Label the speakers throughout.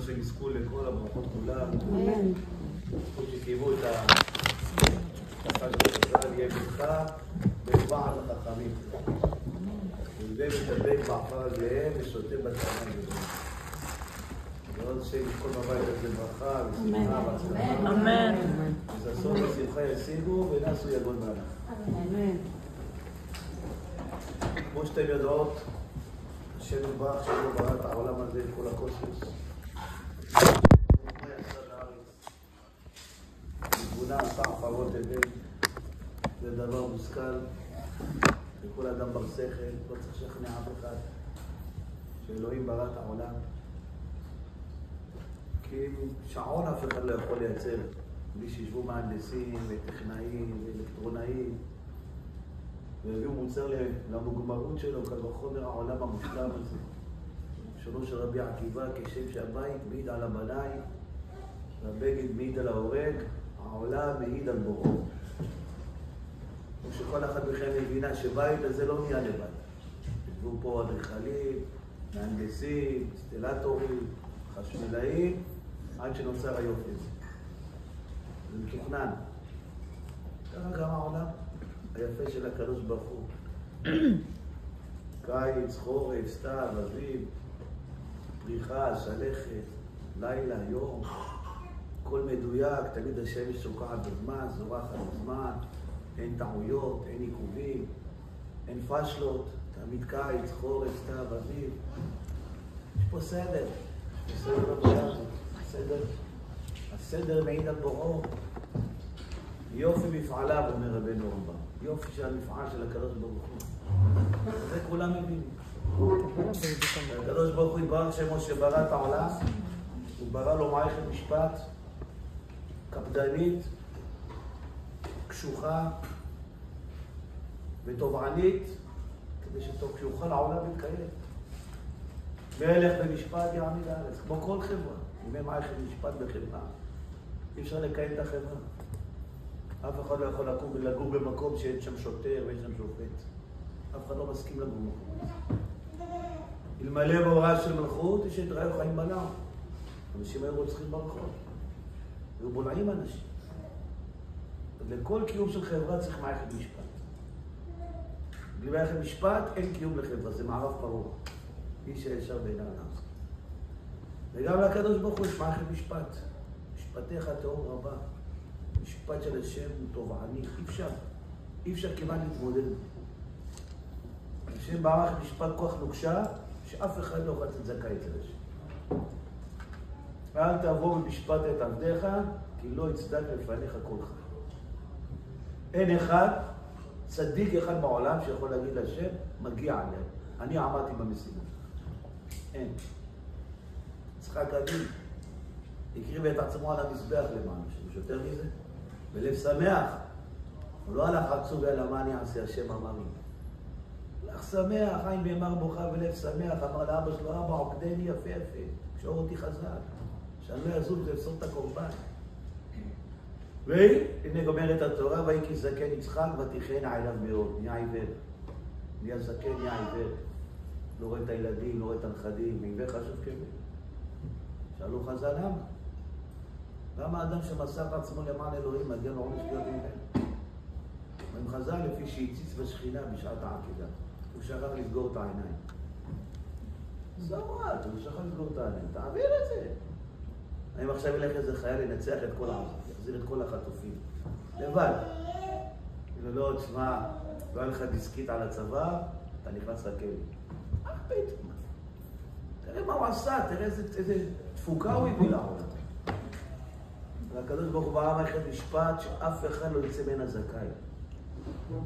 Speaker 1: שהם יזכו לכל הברכות כולם. זכות שקיימו את החג של יהיה בטחה בבעל החכמים. יהודי מתאבק בעפר רגליהם ושותה בצהריים גדול. ועוד שכל בבית הזה ברכה ושמחה והצלחה.
Speaker 2: אמן.
Speaker 1: וששון ושמחה ישיגו ונעשו יגון מעלה.
Speaker 2: אמן.
Speaker 1: כמו שאתם יודעות, השם יברך שלא ברא את העולם הזה, את כל הקוסמוס. תבונה עשה עפרות אבן, זה דבר מושכל, לכל אדם בר שכל, לא צריך לשכנע אף אחד, שאלוהים ברא את העולם. כי שעון אף אחד לא יכול לייצר, בלי שישבו מהנדסים וטכנאים ואלקטרונאים, והביאו מוצר למוגמרות שלו, כזה בחומר העולם המושלם הזה. שונו של רבי עקיבא, כשם שהבית מעיד על הבנאי, והבגד מעיד על ההורג, העולם מעיד על בוראו. כמו שכל אחד מכם מבינה שבית הזה לא נהיה לבד. ישבו פה אדריכלים, מהנדסים, אינסטלטורים, חשמלאים, עד שנוצר היופי הזה. זה מתוכנן. ככה גם העולם היפה של הקדוש ברוך הוא. קיץ, חורף, סתיו, אביב, פריחה, שלכת, לילה, יום, הכל מדויק, תמיד השמש שוקעת בזמן, זורחת בזמן, אין טעויות, אין עיכובים, אין פשלות, תמיד קיץ, חורף, סתיו, אביב. יש פה סדר, יש פה סדר בבריאה הזאת, הסדר מעיד על בוראו. יופי מפעליו, אומר רבנו רמב"ם. יופי של המפעל של הקדוש ברוך הוא. זה כולם מבינים. הקדוש ברוך הוא יתברך שמו שברא את העולם, הוא ברא לו מערכת משפט קפדנית, קשוחה ותובענית, כדי שיוכל העולם להתקיים. מלך במשפט יעמיד הארץ, כמו כל חברה. אם אין מערכת משפט בחברה, אי אפשר לקיים את החברה. אף אחד לא יכול לקום ולגור במקום שאין שם שוטר ואין שם שופט. אף אחד לא מסכים לגור במקום. אלמלא בהוראה של מלכות, יש את רעיון חיים בלעם. אנשים היו רוצחים ברחוב. היו בולעים אנשים. לכל קיום של חברה צריך מערכת משפט. בלי מערכת משפט אין קיום לחברה, זה מערב פרוע. איש הישר בעיני העולם. וגם לקדוש ברוך הוא יש מערכת משפט. משפטיך תאום רבה. משפט של השם הוא תובעני, אי אפשר כמעט להתמודד. השם בערך משפט כוח נוקשה, שאף אחד לא יכול לתת זכאי אצל השם. אל תבוא במשפט את עבדיך, כי לא יצדק לפניך כל חי. אין אחד, צדיק אחד בעולם שיכול להגיד לשם, מגיע עליהם. אני עמדתי במשימה. אין. יצחק אבינו הקריב את עצמו על המזבח למען השם. יש יותר מזה? בלב שמח. הוא לא הלך עצוב אלא מה אני אעשה, השם אמר לי. הלך שמח, חיים בימר בוכה ולב שמח, אמר לאבא שלו, אבא עוקדני יפה יפה, קשור אותי חזק, שאני לא יזוז ואפסור את הקורבן. והנה גומרת התורה, ויהי כי זקן יצחק ותיכנה עיניו מאוד, נהיה עיוור. נהיה זקן, נהיה עיוור. לא רואה את הילדים, לא רואה את הנכדים, עיוור חשוב כבד. שאלו חז"ל למה? למה האדם שמסר את עצמו למען אלוהים מגיע לו עונש להיות עיוור? אומרים חז"ל לפי שהציץ בשכינה בשעת העקידה. הוא שכח לסגור את העיניים. זמרת, הוא שכח לסגור את העיניים. תעביר את זה. האם עכשיו ילך איזה חייל לנצח את כל העם, יחזיר את כל החטופים. לבד. לא, תשמע, לא היה לך דיסקית על הצבא, אתה נכנס לכלא. פתאום. תראה מה הוא עשה, תראה איזה תפוקה הוא הביא לעולם. והקדוש ברוך הוא ברא מערכת משפט שאף אחד לא יצא בין הזכאי.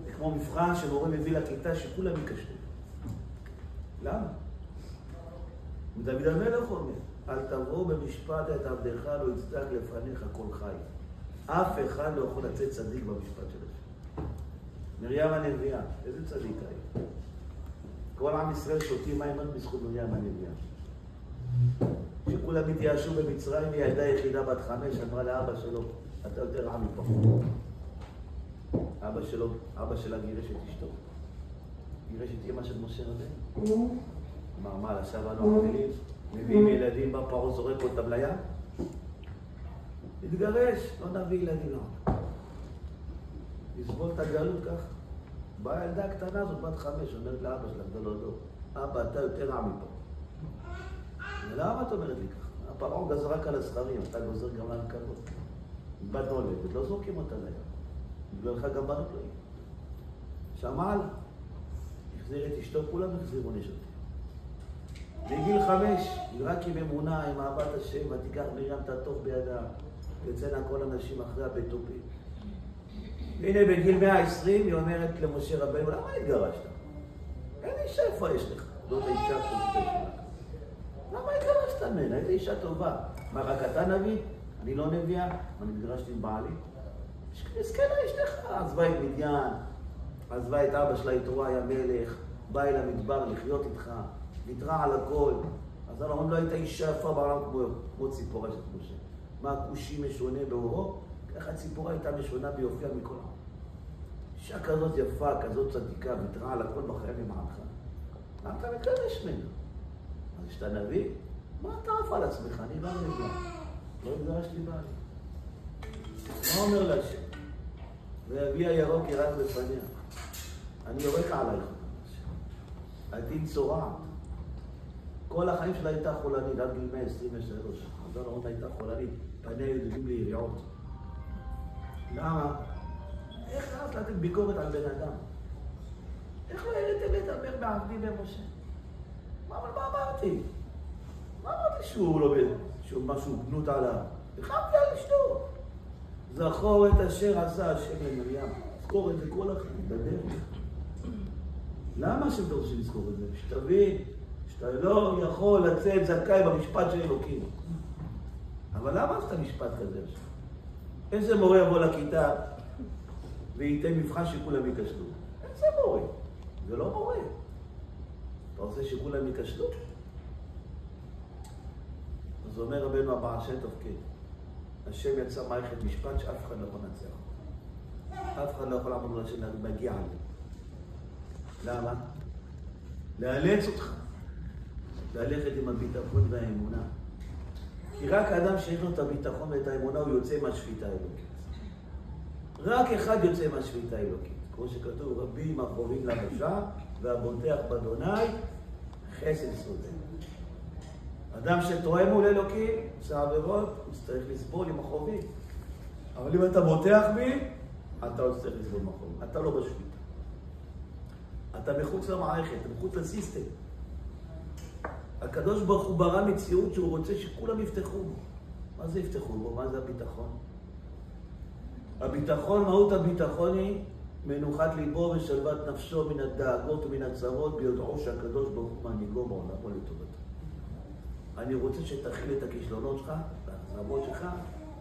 Speaker 1: זה כמו מבחן שמורה מביא לכיתה שכולם יקשרו. למה? דוד המלך אומר, אל תבוא במשפט את עבדך לא יצדק לפניך כל חי. אף אחד לא יכול לצאת צדיק במשפט של השם. מרים הנביאה, איזה צדיק היה? כל עם ישראל שותים מים רק בזכות מרים הנביאה. שכולם התייאשו במצרים, היא ילדה יחידה בת 5, אמרה לאבא שלו, אתה יותר רע מפחות. אבא שלה גירש את אשתו. גירש את אמא של משה רבנו. אמר, מה, לשב אנו עמלים? מביאים ילדים בפרעה, זורק אותם לים. התגרש, לא נביא ילדים לעולם. לסבול את הגלות ככה. באה ילדה הקטנה הזאת, בת 5, אומרת לאבא שלה, גדולו, אבא, אתה יותר רע מפה. ולמה את אומרת לי ככה? הפרעה גזר רק על הזכרים, אתה גוזר גם על הנקבות. בת נולדת, לא זורקים אותה לים. בגללך גם בנות לא יהיו. שמע לה, החזיר את אשתו, כולם החזירו נשותים. בגיל 5, היא רק עם אמונה, עם אהבת השם, ותיקח מרים את התוך בידה, ויצאנה כל הנשים אחריה בתופים. והנה בגיל 120 היא אומרת למשה רבנו, למה התגרשת? אין אישה, איפה יש לך? זאת האישה כזאת שלך. למה התגרשת ממנה? איזו אישה טובה. מה, רק אתה נביא? אני לא נביאה? אני התגרשתי עם בעלי? מסכנה אשתך, עזבה את מדיין, עזבה את אבא שלה, יתרו היה מלך, בא אל המדבר לחיות איתך, ויתרה על הכל. אז אנחנו אומרים, לא הייתה אישה יפה בעולם כמו ציפורה של משה. מה הכושי משונה באורו? ככה ציפורה הייתה משונה ביופיה מכל העם. אישה כזאת יפה, כזאת צדיקה, ויתרה על הכל בחיים למענך. מה אתה מתגרש ממנו? אז כשאתה נביא, מה אתה עף על עצמך? אני לא נביא. לא התגרשתי בעלי. מה אומר להשם? ואבי הירוק ירד בפניה. אני יורק עלייך. עתיד צורעת. כל החיים שלה הייתה חולנית, עד גיל 123. חז"ל אומרים הייתה חולנית, פניה ידועים ליריעות. למה? איך אז לתת ביקורת על בן אדם? איך לא הראיתם לדבר בעבדי במשה? מה אמרתי? מה אמרתי שהוא לא בן? שהוא משהו גנות עליו? החמתי על אשתו. זכור את אשר עשה השם למרים. זכור את זה כל החיים, בדרך. למה השם דורשים לזכור את זה? שתבין שאתה לא יכול לצאת זכאי במשפט של אלוקים. אבל למה עשת משפט כזה עכשיו? איזה מורה יבוא לכיתה וייתן מבחן שכולם ייכשלו? איזה מורה? זה לא מורה. אתה רוצה שכולם ייכשלו? אז אומר רבנו הבעל שם טוב, כן. השם יצא מערכת משפט שאף אחד לא יכול לנצח. אף אחד לא יכול לעמוד להשם מגיע עליו. למה? לאלץ אותך. ללכת עם הביטחון והאמונה. כי רק האדם שיש לו את הביטחון ואת האמונה הוא יוצא מהשפיטה האלוקית. רק אחד יוצא מהשפיטה האלוקית. כמו שכתוב, רבים הקרובים לרשע והבוטח באדוני חסד סודם. אדם שטועה מול אלוקים, עושה עבירות, הוא צריך לסבול עם החובים. אבל אם אתה בוטח בי, אתה לא צריך לסבול עם החובים. אתה לא בשפיטה. אתה מחוץ למערכת, אתה מחוץ לסיסטם. הקדוש ברוך הוא ברא מציאות שהוא רוצה שכולם יפתחו בו. מה זה יפתחו בו? מה זה הביטחון? הביטחון, מהות הביטחון היא מנוחת ליבו ושלוות נפשו מן הדאגות ומן הצרות ביודעו שהקדוש ברוך הוא מנהיגו בעולם או לטובתו. אני רוצה שתכיל את הכישלונות שלך, והאכזבות שלך,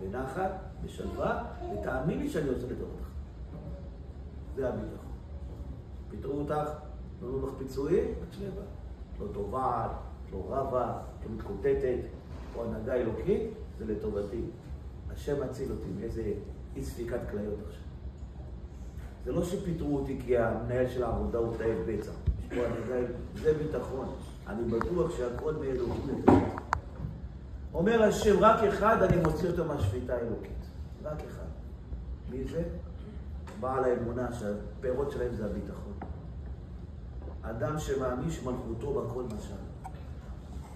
Speaker 1: בנחת, בשלווה, ותאמין לי שאני רוצה לטובתך. זה הביטחון. פיתרו אותך, נתנו לך פיצויים, את שלווה. לא טובעת, לא רבה, לא מתקוטטת, או הנהגה אלוקית, זה לטובתי. השם מציל אותי מאיזה אי ספיקת כליות עכשיו. זה לא שפיתרו אותי כי המנהל של העבודה הוא תאב בצע. יש פה הנהגה, זה ביטחון. אני בטוח שהכל מאלוקים לטובתי. אומר השם, רק אחד אני מוציא אותו מהשפיטה האלוקית. רק אחד. מי זה? בעל האמונה שהפירות שלהם זה הביטחון. אדם שמאמין שמלכותו בכל משל.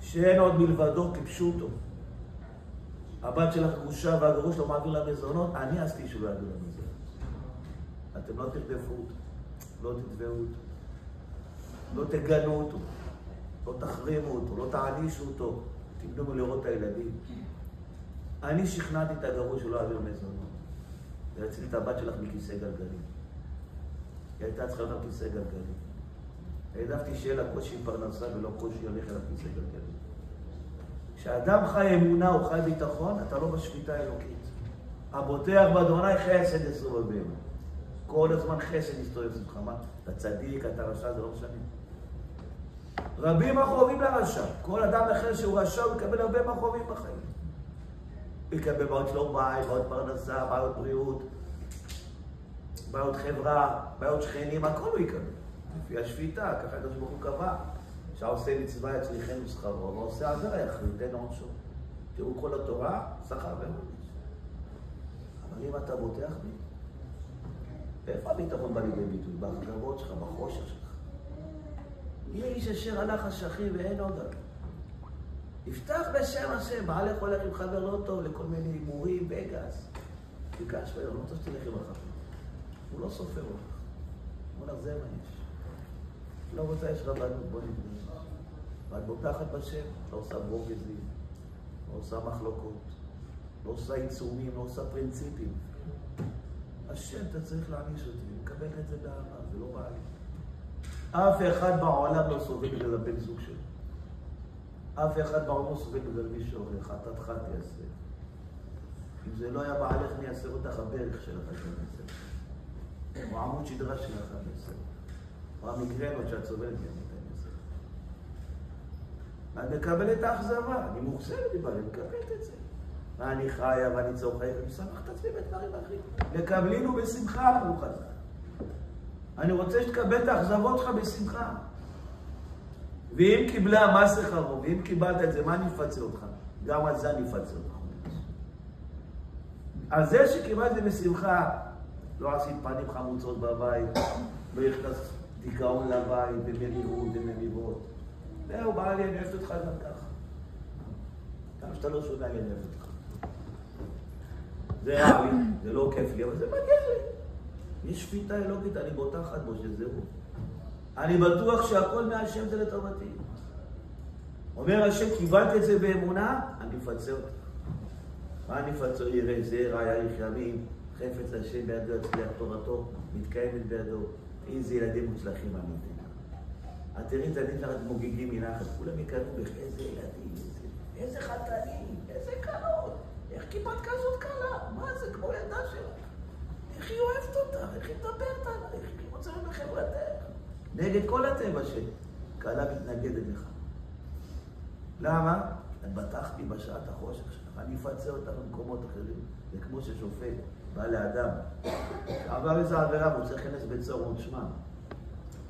Speaker 1: שאין עוד מלבדו כפשוטו. הבת שלך גרושה והגרוש לא מעביר לה מזונות, אני עשיתי שהוא לא יעביר לה מזונות. אתם לא תרדפו אותו, לא תתבעו אותו, לא תגנו אותו, לא תחרימו אותו, לא תענישו אותו, תבנו לראות את הילדים. אני שכנעתי את הגרוש שלא יעביר מזונות. והציל את הבת שלך מכיסא גלגלים. היא הייתה צריכה להיות כיסא גלגלים. העדפתי שיהיה לה קושי פרנסה ולא קושי הולך אליו כיסא גלגלים. כשאדם חי אמונה או חי ביטחון, אתה לא בשפיטה האלוקית. הבוטח באדוני חסד יסובבנו. כל הזמן חסד יסתובב סביבך. מה? אתה צדיק, אתה רשע, זה לא משנה. רבים הקרובים לרשע. כל אדם אחר שהוא רשע, הוא יקבל הרבה מהקרובים בחיים. הוא יקבל בעיות שלום בית, בעיות פרנסה, בעיות בריאות, בעיות חברה, בעיות שכנים, הכל הוא יקבל. לפי השפיטה, ככה הקדוש ברוך הוא קבע, שעושה מצווה יצליחנו שכרו, ועושה עבירה יחריתן עונשו. תראו כל התורה, שכר ועונש. אבל אם אתה בוטח בי, איפה הביטחון בא לידי ביטוי? בהחגרות שלך, בחושך שלך. יהיה איש אשר הלך השכיב ואין עוד. יפתח בשם השם, בעלך הולך עם חבר לא טוב לכל מיני הימורים, וגס. תיגש ואני לא רוצה שתלך עם החבר. הוא לא סופר אותך. הוא אומר, זה מה יש. לא רוצה, יש רבנות, בוא נתגש. ואת בוטחת בשם, לא עושה ברוגזים, לא עושה מחלוקות, לא עושה עיצומים, לא עושה פרינציפים. השם, אתה צריך להעניש אותי, מקבל את זה באהבה, זה לא בא לי. אף אחד בעולם לא סובל בגלל הבן זוג שלו. אף אחד בעולם לא סובל בגלל מישהו אחר, חטאתך תיעשה. אם זה לא היה בעלך, אני אעשה אותך הברך שלך תיעשה. או עמוד שדרה שלך תיעשה. או המגרנות שאת סובלת גם תיעשה. אני מקבל את האכזבה, אני מוחזרת לי, אני מקבלת את זה. ואני חיה ואני צוחק, אני שמח את עצמי בדברים אחרים. מקבלינו בשמחה, ברוך אתה. אני רוצה שתקבל את האכזבות שלך בשמחה. ואם קיבלה מה שכרו, ואם קיבלת את זה, מה אני אפצה אותך? גם על זה אני אפצה אותך. על זה שקיבלת את זה בשמחה, לא עשית פנים חמוצות בבית, לא הכנס דיכאון לבית, במרירות ומריבות. זהו, בא לי, אני אוהבת אותך גם ככה. גם שאתה לא שומע לי, אני אוהבת אותך. זה רע לי, זה לא כיף לי, אבל זה מגיע לי. יש שפיטה אלוקית, אני בוטחת בו שזהו. אני בטוח שהכל מהשם זה לטובתי. אומר השם, קיבלת את זה באמונה, אני אפצה אותך. מה אני אפצה? יראה זרע, יאריך ימים, חפץ השם בידו, יצליח תורתו, מתקיימת בידו. איזה ילדים מוצלחים אמיתיים. תראי את הילדים שלך מוגיגים מנחת, כולם יקראו בך, איזה ילדים, איזה חתנים, איזה קלות. איך קיבלת כזאת קלה? מה זה כמו ילדה שלך? איך היא אוהבת אותך? איך היא מדברת עליך? איך היא רוצה להיות בחברתך? נגד כל הטבע שקלה מתנגדת לך. למה? את בטחת בי בשעת החושך שלך. אני אפצה אותך במקומות אחרים. זה כמו ששופט בא לאדם. עבר איזה עבירה והוא צריך להיכנס בית סוהר עוד שמם.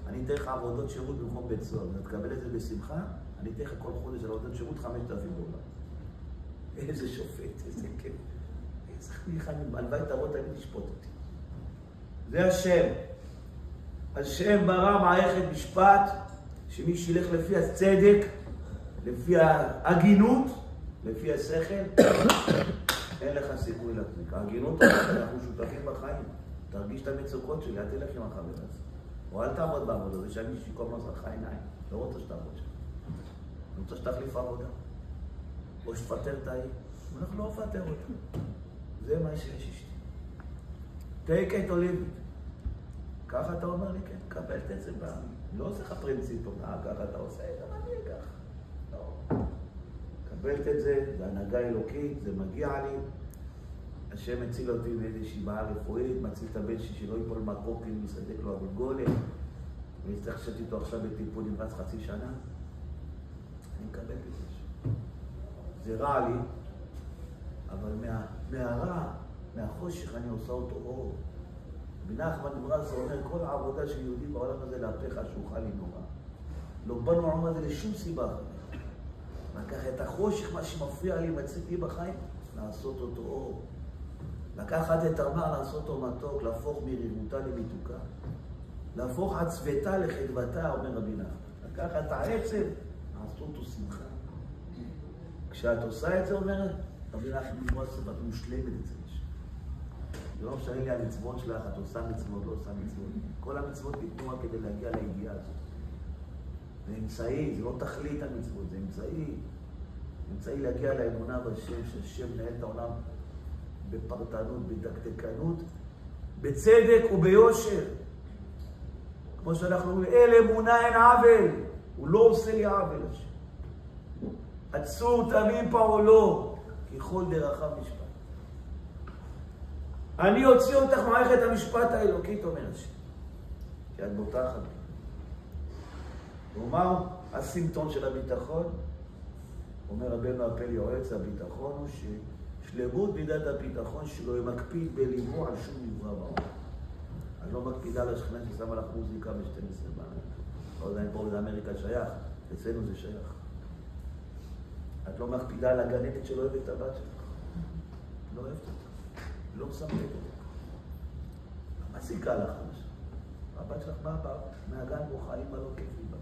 Speaker 1: אני אתן לך עבודות שירות במקום בית סוהר. אתה תקבל את זה בשמחה, אני אתן לך כל חודש על עבודות שירות $5,000. איזה שופט, איזה כיף. איזה חניכה, הלוואי תבוא תמיד לשפוט אותי. זה השם. השם ברא מערכת משפט שמי שילך לפי הצדק, לפי ההגינות, לפי השכל, אין לך סיכוי להחזיק. ההגינות אנחנו שותפים בחיים. תרגיש את המצוקות שלי, אל תלך עם החבר הזה. או אל תעבוד בעבודה, זה שאני שיקום מזרחה עיניים. לא רוצה שתעבוד שם. אני רוצה שתחליף עבודה. או שתפטר את העיר. אנחנו לא נפטר אותה. זה מה שיש אשתי. take it or leave it. ככה אתה אומר לי, כן, קבלת את זה בעמי. לא עושה לך פרינציפות, ככה אתה עושה, גם אני אקח. לא. קבלת את זה, זה הנהגה אלוקית, זה מגיע לי. השם הציל אותי מאיזושהי בעיה רפואית, מציל את הבן שלי שלא ייפול מהקופים, יסדק לו הגולגולת. ואני צריך לשבת איתו עכשיו בטיפול נמרץ חצי שנה. אני מקבל את זה. זה רע לי, אבל מהרע, מהחושך אני עושה אותו אור. בנחמן ברסלב אומר, כל העבודה של יהודי בעולם הזה להפך שאוכל לנורא. לא באנו לעולם הזה לשום סיבה אחרת. לקח את החושך, מה שמפריע לי, מצאת לי בחיים, לעשות אותו אור. לקחת את הרע, לעשות אותו מתוק, להפוך מריבותה למתוקה. להפוך עצבתה לחדוותה, אומר רבי נחמן. לקחת את העצב, לעשות אותו שמחה. כשאת עושה את זה, אומרת, רבי נחמן ברסלב, את מושלמת את זה. זה לא משנה לי המצוות שלך, את עושה מצוות, לא עושה מצוות. כל המצוות ניתנו רק כדי להגיע לידיעה הזאת. זה אמצעי, זה לא תכלית המצוות, זה אמצעי. אמצעי להגיע לאמונה בשם, שהשם מנהל את העולם בפרטנות, בדקדקנות, בצדק וביושר. כמו שאנחנו אומרים, אל אמונה אין עוול. הוא לא עושה לי עוול השם. עצור תמים פעולו, ככל דרכיו משפט. אני אוציא אותך מערכת המשפט האלוקית, אומר השם. כי את בוטחת. ומה הסימפטון של הביטחון? אומר רבנו הפל יועץ, הביטחון הוא ששלמות מידת הביטחון שלו היא מקפיד בליבו על שום נברא בעולם. אני לא מקפידה על השכנה ששמה לך מוזיקה ב-12 בעולם. לא יודע אם פה באמריקה שייך, אצלנו זה שייך. את לא מקפידה על הגננת שלא אוהבת את הבת שלך. לא אוהבת אותה. לא מסמלת אותה. מה סיכה לך משהו? הבת שלך באה מהגן בוכה, אמא לא כיף לי בגן.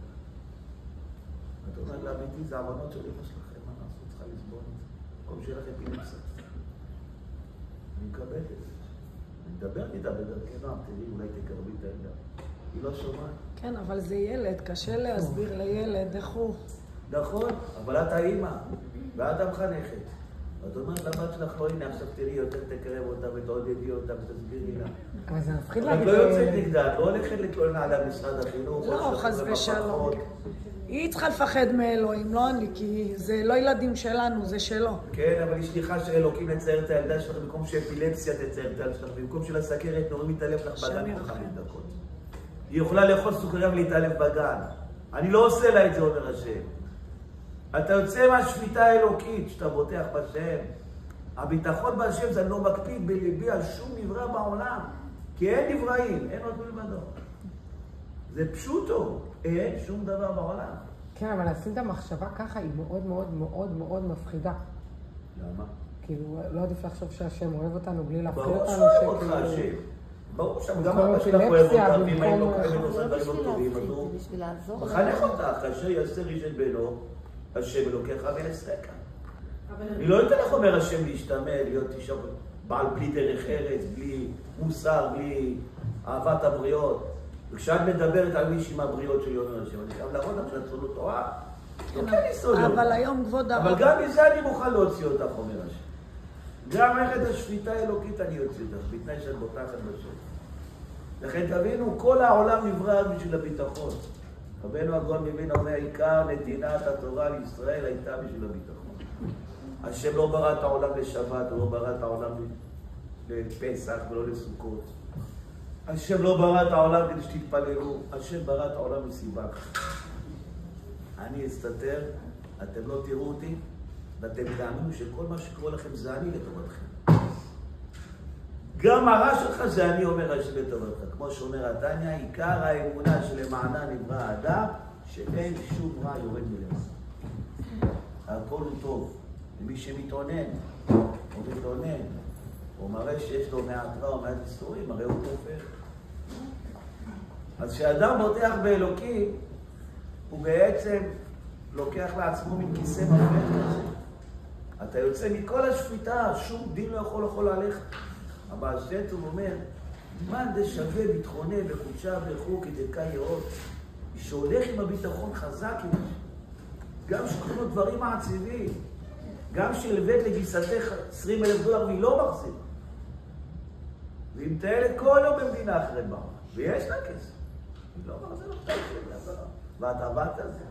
Speaker 1: את אומרת לאמיתי, זה הבנות של אמא שלכם, מה לעשות? צריכה לסבול את זה. במקום שיהיה לכם פינצה. אני מקבל את זה. אני מדבר איתה בדרכי נועם, תראי, אולי תקרבי את הילדה. היא לא שומעת.
Speaker 2: כן, אבל זה ילד, קשה להסביר לילד איך הוא.
Speaker 1: נכון, אבל את האמא, ואת המחנכת. את אומרת לבת שלך, לא, הנה, עכשיו תראי, יותר תקרב אותה ותעודדי אותה ותסבירי לה.
Speaker 3: אבל זה מפחיד
Speaker 1: את
Speaker 3: להגיד...
Speaker 1: לא יוצאת נגדה, את לא הולכת להתלונן על משרד החינוך.
Speaker 2: לא, חס ושלום. היא צריכה לפחד מאלוהים, לא אני, כי זה לא ילדים שלנו, זה שלו.
Speaker 1: כן, אבל היא שליחה של אלוקים לצייר את הילדה שלך, במקום שאפילפסיה תצייר את הילדה שלך, במקום של הסכרת, נורים להתעלף לך בגן כל 5 דקות. היא יכולה לאכול סוכריה ולהתעלף בגן. אני לא עושה לה את זה, אומר השם. אתה יוצא מהשפיטה האלוקית, שאתה בוטח בשם. הביטחון בהשם זה לא מקפיד בליבי על שום נברא בעולם. כי אין נבראים, אין עוד מלבדו. זה פשוטו, אין שום דבר בעולם.
Speaker 3: כן, אבל לשים את המחשבה ככה היא מאוד מאוד מאוד מאוד מפחידה.
Speaker 1: למה?
Speaker 3: כאילו, לא עדיף לחשוב שהשם אוהב אותנו בלי להפחיד
Speaker 1: ברור
Speaker 3: אותנו.
Speaker 1: שאוהב אותך השם. ברור שם, גם אבא שלך אוהב אותך, ואם אין לו כאלה נושא דברים לא טובים, אז הוא מחנך אותך, כאשר יעשה ראשון בינו, השם אלוקיך ויעשרך. אני לא אתן לך אומר השם להשתמל, להיות אישה בעל בלי דרך ארץ, בלי מוסר, בלי אהבת הבריות. וכשאת מדברת על מישהי עם הבריות של יונה השם, אני חייב להראות לך שאת סודות תורה.
Speaker 2: אבל היום כבוד הרב...
Speaker 1: אבל גם מזה אני מוכן להוציא אותך, אומר השם. גם מערכת השפיטה האלוקית אני אוציא אותך, בתנאי שאת בוטחת בשם. לכן תבינו, כל העולם נברא בשביל הביטחון. רבנו הגאון מווילנה אומר, עיקר נתינת התורה לישראל הייתה בשביל הביטחון. השם לא ברא את העולם לשבת, הוא לא ברא את העולם לפסח ולא לסוכות. השם לא ברא את העולם כדי שתתפללו, השם ברא את העולם מסיבה. אני אסתתר, אתם לא תראו אותי, ואתם תאמינו שכל מה שקורה לכם זה אני לטובתכם. גם הרע שלך זה אני אומר השם לטובתך. כמו שאומר התניא, עיקר האמונה שלמענה נברא האדם, שאין שום רע יורד מלמעלה. הכל הוא טוב. ומי שמתעונן, או מתעונן, או מראה שיש לו מעט רע או מעט איסורים, הרי הוא כופר. אז כשאדם בוטח באלוקים, הוא בעצם לוקח לעצמו מכיסא מפלט כזה. אתה יוצא מכל השפיטה, שום דין לא יכול לחול עליך. אבל השטוב אומר, מה זה שווה ביטחוני וחודשה וכו' כדקה יאות? שהולך עם הביטחון חזק עם זה. גם שקונות דברים מעציבים. גם שלבאת לגיסתך $20,000 והיא לא מחזיר. והיא מטיילת כל יום במדינה אחרת בעולם. ויש לה כסף. היא לא מחזיר לך $20,000. ואת עבדת על זה.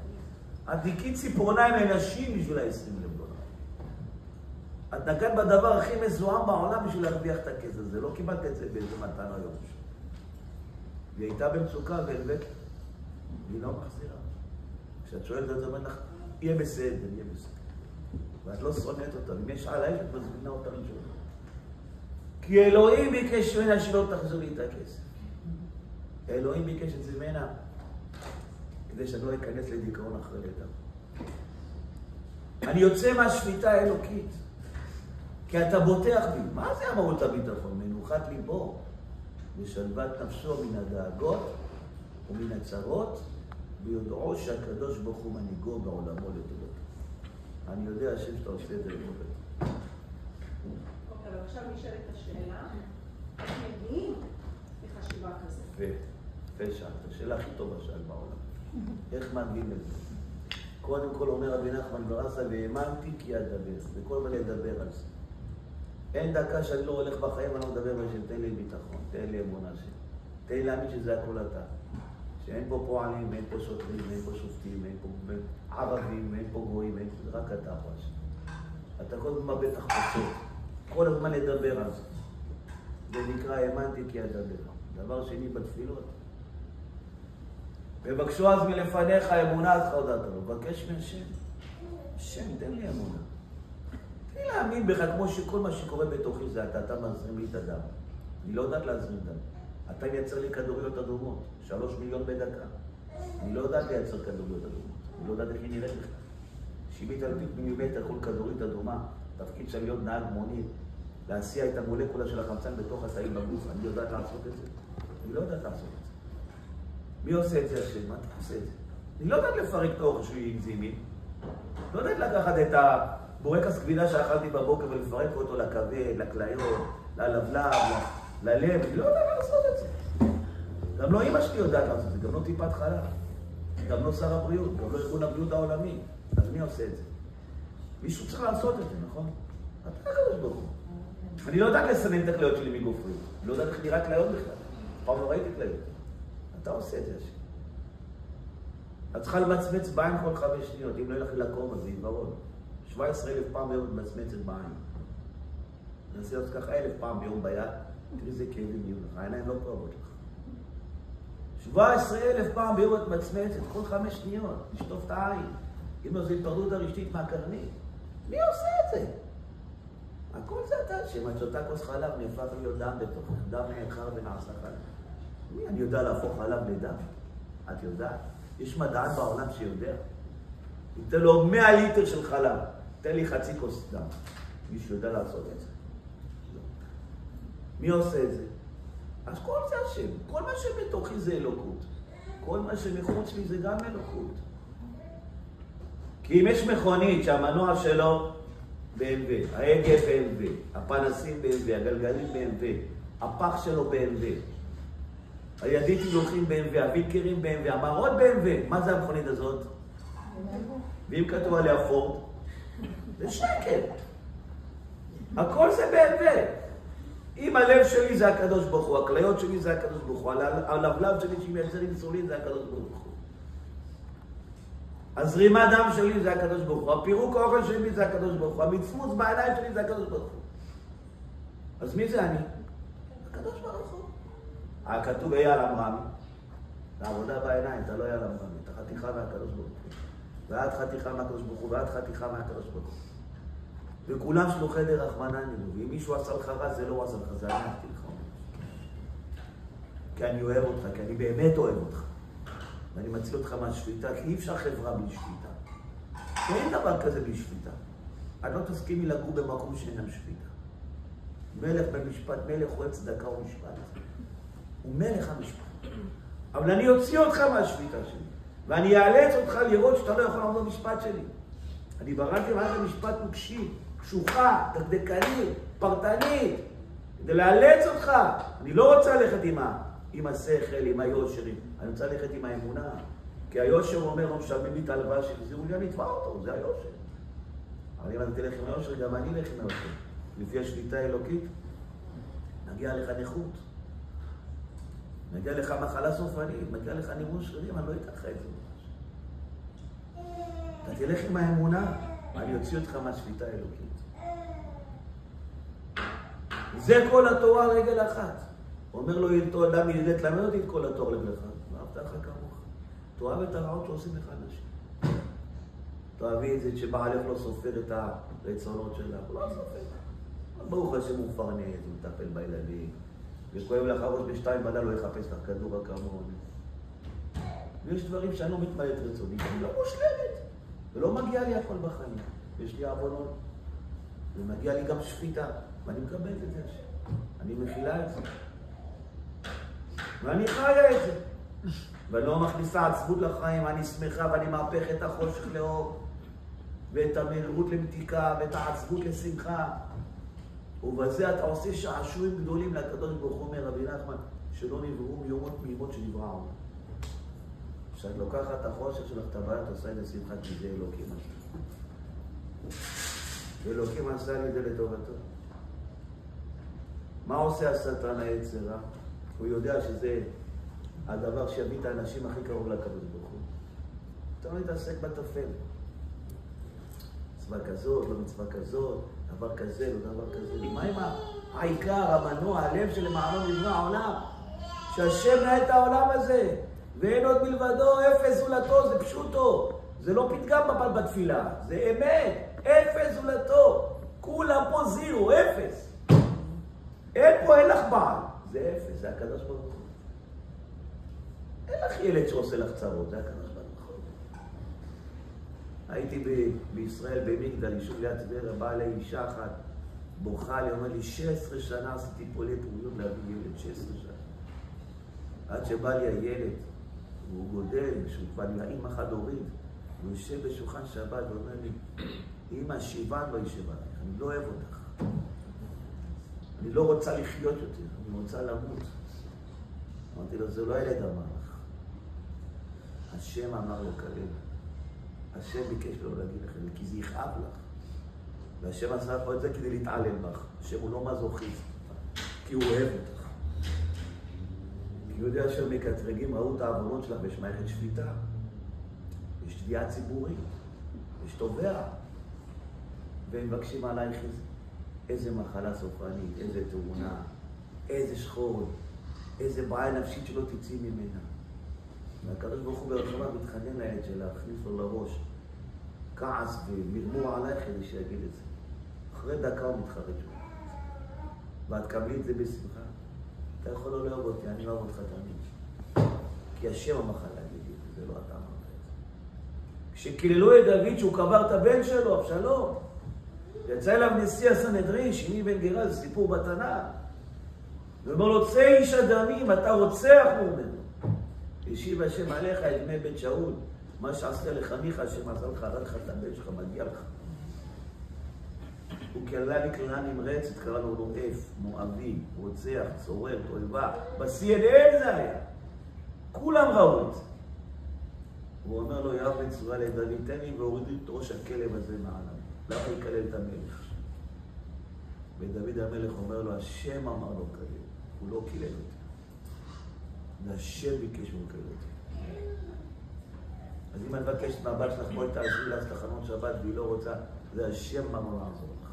Speaker 1: את ניקית ציפורניים לנשים בשביל $20,000. את נגעת בדבר הכי מזוהם בעולם בשביל להרוויח את הכסף. זה לא קיבלת את זה באיזה מתן היום. והיא הייתה במצוקה והלבאת. והיא לא מחזירה. כשאת שואלת את זה, אומרת לך, יהיה בסדר, יהיה בסדר. ואת לא שונאת אותה. אם יש עליי, את מזמינה אותה ראשונה. כי אלוהים ביקש ממנה שלא תחזור לי את הכסף. אלוהים ביקש את זה ממנה כדי שאני לא אכנס לדיכאון אחרי לידה. אני יוצא מהשפיטה האלוקית. כי אתה בוטח בי. מה זה המהות הביטחון? מנוחת ליבו ושלוות נפשו מן הדאגות ומן הצרות, ביודעו שהקדוש ברוך הוא מנהיגו בעולמו לטובתו. אני יודע השם שאתה עושה את זה לטובתו.
Speaker 4: אוקיי, אבל עכשיו נשאלת השאלה, איך מגיעים לחשיבה כזאת?
Speaker 1: שאלת, השאלה הכי טובה שאל בעולם. איך מגיעים לזה? קודם כל אומר רבי נחמן ברסלב, והאמנתי כי אדבר. וכל מה לדבר על זה. אין דקה שאני לא הולך בחיים, אני לא מדבר בשם, תן לי ביטחון, תן לי אמונה שלי. תן לי להאמין שזה הכל אתה. שאין פה פועלים, אין פה שוטרים, אין פה שופטים, אין פה ערבים, אין פה גויים, אין פה... רק אתה פה השם. אתה כל הזמן מבט תחפשות. כל הזמן לדבר על זה. זה נקרא האמנתי כי אדבר. דבר שני בתפילות. ובקשו אז מלפניך אמונה עד חרדת לו. בקש מהשם. השם, תן לי אמונה. תן לי להאמין בך כמו שכל מה שקורה בתוכי זה אתה מזרים לי את הדם. אני לא יודעת להזרים דם. אתה מייצר לי כדוריות אדומות. 3 מיליון בדקה. אני לא יודעת לייצר כדוריות אדומות. היא לא יודעת איך היא נראית בכלל. שימית על פי מילימטר כל כדורית אדומה, תפקיד של להיות נהג מונית, להסיע את המולקולה של החמצן בתוך התאים בגוף. אני יודעת לעשות את זה? אני לא יודעת לעשות את זה. מי עושה את זה השם? מה אתה עושה את זה? אני לא יודעת לפרק את האוכל שלי אנזימי. לא יודעת לקחת את הבורקס כבידה שאכלתי בבוקר ולפרק אותו לכבד, לכליות, ללבלב, ללב. אני לא יודעת לעשות את זה. גם לא אמא שלי יודעת לעשות את זה, גם לא טיפת חלב. גם לא שר הבריאות, גם לא ארגון הבריאות העולמי. אז מי עושה את זה? מישהו צריך לעשות את זה, נכון? אתה הקדוש ברוך הוא. אני לא יודעת לסנן את הכליות שלי מגופרי. אני לא יודעת איך נראה כליות בכלל. פעם לא ראיתי כליות. אתה עושה את זה, השם. את צריכה למצמץ בעין כל 5 שניות. אם לא ילך לקום, אז זה עיוורון. 17,000 פעם ביום מצמצת בעין. נעשה אותך ככה 1,000 פעם ביום ביד. תראי איזה כאבים יהיו לך. העיניים לא כואבות לך. 17,000 פעם ביום את מצמצת, כל 5 שניות. לשטוף את העין. אם לא, זה התפרדות הרשתית מהקרנית. מי עושה את זה? הכל זה אתה, שאת שותה כוס חלב, נהפך להיות דם בתוכך, דם נאחר ונעשה חלב. אני יודע להפוך חלב לדם. את יודעת? יש מדען בעולם שיודע. ייתן לו 100 ליטר של חלב, תן לי חצי כוס דם. מישהו יודע לעשות את זה? לא. מי עושה את זה? אז כל זה השם. כל מה שבתוכי זה אלוקות. כל מה שמחוץ לי זה גם אלוקות. כי אם יש מכונית שהמנוע שלו BMW, ההגה BMW, הפנסים BMW, הגלגלים BMW, הפח שלו BMW, הידית הילוכים BMW, הווילקרים BMW, המערות BMW, מה זה המכונית הזאת? ואם כתוב עליה פורד? זה שקל. הכל זה BMW. אם הלב שלי זה הקדוש ברוך הוא, הכליות שלי זה הקדוש ברוך הוא, הלבלב שלי שמייצר אינסולין זה הקדוש ברוך הוא. הזרימת דם שלי זה הקדוש ברוך הוא, הפירוק האוכל שלי זה הקדוש ברוך הוא, המצמוץ בעיניים שלי זה הקדוש ברוך הוא. אז מי זה אני? הקדוש ברוך הוא. כתוב אייל אמרמי, לעבודה בעיניים, אתה לא אייל אמרמי, אתה חתיכה מהקדוש ברוך הוא. ואת חתיכה מהקדוש ברוך הוא, ואת חתיכה מהקדוש ברוך הוא. וכולם שלו חדר רחמנא ליצלן, ואם מישהו עשה לך רע, זה לא עשה לך, זה ענקתי לך. כי אני אוהב אותך, כי אני באמת אוהב אותך. ואני מציל אותך מהשפיטה, כי אי אפשר חברה בלי שפיטה. ואין דבר כזה בלי שפיטה. את לא תסכימי לגור במקום שאינם שפיטה. מלך במשפט, מלך רואה צדקה ומשפט. הוא מלך המשפט. אבל אני אוציא אותך מהשפיטה שלי, ואני אאלץ אותך לראות שאתה לא יכול לעמוד במשפט שלי. אני בראתי מערכת משפט נוקשי, קשוחה, דקדקנית, פרטנית, כדי לאלץ אותך. אני לא רוצה ללכת עם השכל, עם היושרים. אני רוצה ללכת עם האמונה. כי היושר אומר, לא משלמים לי את ההלוואה שלי, זה אני אתבע אותו, זה היושר. אבל אם אני תלך עם היושר, גם אני אלך עם היושר. לפי השליטה האלוקית, מגיע לך נכות. מגיע לך מחלה סופנית, מגיע לך נימוס שרירים, אני לא אקח את זה. אתה תלך עם האמונה, ואני אוציא אותך מהשליטה האלוקית. זה כל התורה רגל אחת. אומר לו, ילתו אדם ילידת, למד אותי את כל התורה רגל אחת. ואהבת לך כמוך. תאהב את הרעות שעושים לך אנשים. תאהבי את זה שבעלך לא סופר את הרצונות שלך. הוא לא סופר. ברוך השם הוא מפרנס, הוא מטפל בילדים. וכואב לך ראש ב2 בלילה, לא יחפש לך כדור הכמון. ויש דברים שאני לא מתמלא את רצוני, אני לא מושלמת. ולא מגיע לי הכל בחיים. יש לי עוונות. ומגיע לי גם שפיטה. ואני מקבל את זה. אני מכילה את זה. ואני חיה את זה. ואני לא מכניסה עצבות לחיים, אני שמחה ואני מהפך את החושך לאור. ואת המהירות למתיקה, ואת העצבות לשמחה. ובזה אתה עושה שעשועים גדולים לקדוש ברוך הוא, אומר רבי נחמן, שלא נבראו מיומות מימות שנברא העולם. כשאת לוקחת את החושך שלך, את הבעיה, את עושה את זה שמחה, כי זה אלוקים עשה. אלוקים עשה לי את זה לטובתו. מה עושה השטן היצר רע? הוא יודע שזה הדבר שיביא את האנשים הכי קרוב לקדוש ברוך הוא. אתה לא מתעסק בטפל. מצווה כזאת, לא מצווה כזאת, דבר כזה, לא דבר כזה. מה עם העיקר, המנוע, הלב שלמענו נברא העולם? שהשם נהל את העולם הזה, ואין עוד מלבדו, אפס זולתו, זה פשוטו. זה לא פתגם בתפילה, זה אמת, אפס זולתו. כולם פה זירו, אפס. אין פה, אין לך בעל. זה אפס, זה הקדוש ברוך הוא. אין לך ילד שעושה לך צרות, זה הקדוש ברוך הוא. הייתי בישראל, במגדל, יישוב ליד טבריה, באה אליי אישה אחת, בוכה לי, אומר לי, 16 שנה עשיתי טיפולי פוריות להביא ילד, 16 שנה. עד שבא לי הילד, הוא גודל, שהוא כבר נראה אימא חד-הורית, הוא יושב בשולחן שבת ואומר לי, אמא, שיבן וישב עליך, אני לא אוהב אותך. אני לא רוצה לחיות יותר, אני רוצה למות. אמרתי לו, זה לא ילד אמר לך. השם אמר לו כרגע. השם ביקש לו להגיד לכם, כי זה יכאב לך. והשם עשה לך את זה כדי להתעלל בך. השם הוא לא מזוכיסט, כי הוא אוהב אותך. כי הוא יודע שמקטרגים ראו את העוונות שלך, ויש מערכת שפיטה. יש תביעה ציבורית, יש תובע. והם מבקשים עלייך איזה מחלה סופנית, איזה תאונה, איזה שכול, איזה בעיה נפשית שלא תצאי ממנה. והקדוש ברוך הוא ברחמה מתחנן לילד שלה, הכניס לו לראש כעס ומרמור עלייך כדי שיגיד את זה. אחרי דקה הוא מתחרט שלו. ואת קבלי את זה בשמחה. אתה יכול לא לאהוב אותי, אני לא אוהב אותך תמיד. כי השם המחלה להגיד לי, זה לא אתה אמרת את זה. כשקיללו את דוד שהוא קבר את הבן שלו, אבשלום, יצא אליו נשיא הסנהדרין, שמעי בן גרה, זה סיפור בתנ"ך. ואומר לו, צא איש הדמים, אתה רוצח, הוא אומר לו. השיב השם עליך את בני בית שאול, מה שעשתה לחמיך, השם עשה לך, הרג לך את הבן שלך, מגיע לך. הוא קללה לי קללה נמרצת, קרא לו נואף, מואבי, רוצח, צורר, תועבה. ב-CNN זה היה. כולם ראו את זה. הוא אומר לו, יואב בן צרויה לדוד, תן לי והוריד את ראש הכלב הזה מעליו. למה יקלל את המלך? ודוד המלך אומר לו, השם אמר לו כלל, הוא לא קילל אותי. והשם ביקש הוא קילל אותי. אז אם אני מבקשת מהבת שלך, בואי תעזרי לה תחנות שבת והיא לא רוצה, זה השם אמר לעזור לך.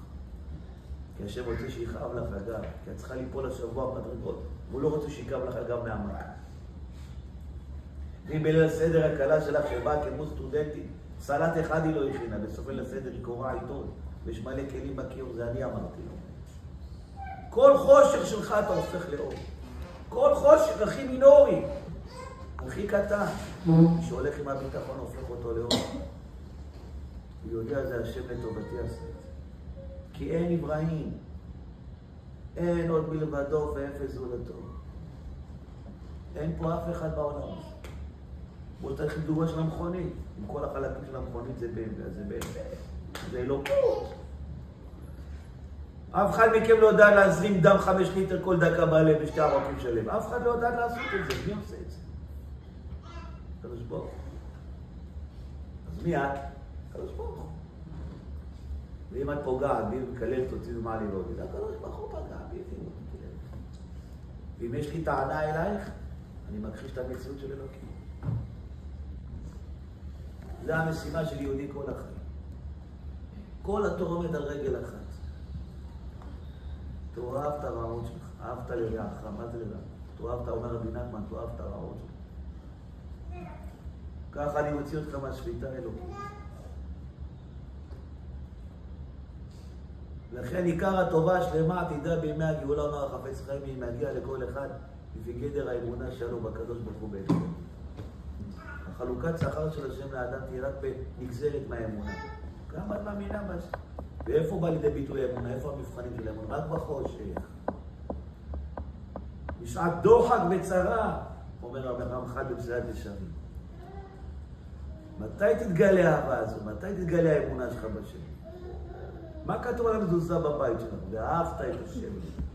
Speaker 1: כי השם רוצה שיכאב לך הגב, כי את צריכה ליפול השבוע במדרגות, והוא לא רוצה שיכאב לך הגב מהמכה. ואם בליל הסדר הקלה שלך שבאה כמו סטודנטית, סלט אחד היא לא הכינה, בסוף ליל הסדר היא קוראה עיתון, ויש מלא כלים בקיר, זה אני אמרתי לו. כל חושך שלך אתה הופך לאור. כל חושך הכי מינורי, הכי קטן, שהולך עם הביטחון הופך אותו לאור. הוא יודע זה השם לטובתי עשה את זה. כי אין אברהים, אין עוד מלבדו ואפס זולתו. אין פה אף אחד בעולם הזה. בואו תלכי דוגמה של המכונית. עם כל החלקים של המכונית זה זה לא פה. אף אחד מכם לא יודע להזרים דם 5 ליטר כל דקה בלב בשתי ערקים שלם. אף אחד לא יודע לעשות את זה. מי עושה את זה? קדוש ברוך הוא. אז מי את? קדוש ברוך הוא. ואם את פוגעת, בי מקללת אותי ומה לי לא יודע, הקדוש ברוך הוא פגע בי, ואם יש לי טענה אלייך, אני מכחיש את המציאות של אלוקים. זה המשימה של יהודי כל החיים. כל התורה עומד על רגל אחת. תאהב את הרעות שלך, אהבת לרעך, מה זה לרעך? תאהבת, אומר רבי נחמן, תאהב את הרעות שלך. ככה אני מוציא אותך מהשביתה אלוקית. לכן עיקר הטובה השלמה תדע בימי הגאולה אומר החפץ חיים אם מגיע לכל אחד לפי גדר האמונה שלו בקדוש ברוך הוא בעצם. החלוקת שכר של השם לאדם תהיה רק בנגזרת מהאמונה. כמה את מאמינה בזה? ואיפה בא לידי ביטוי האמונה? איפה המבחנים של האמונה? רק בחושך. בשעת דוחק וצרה, אומר הרמח"ל בפסילת ישרים. מתי תתגלה האהבה הזו? מתי תתגלה האמונה שלך בשם? מה כתוב על המזוזה בבית שלנו? ואהבת את השם.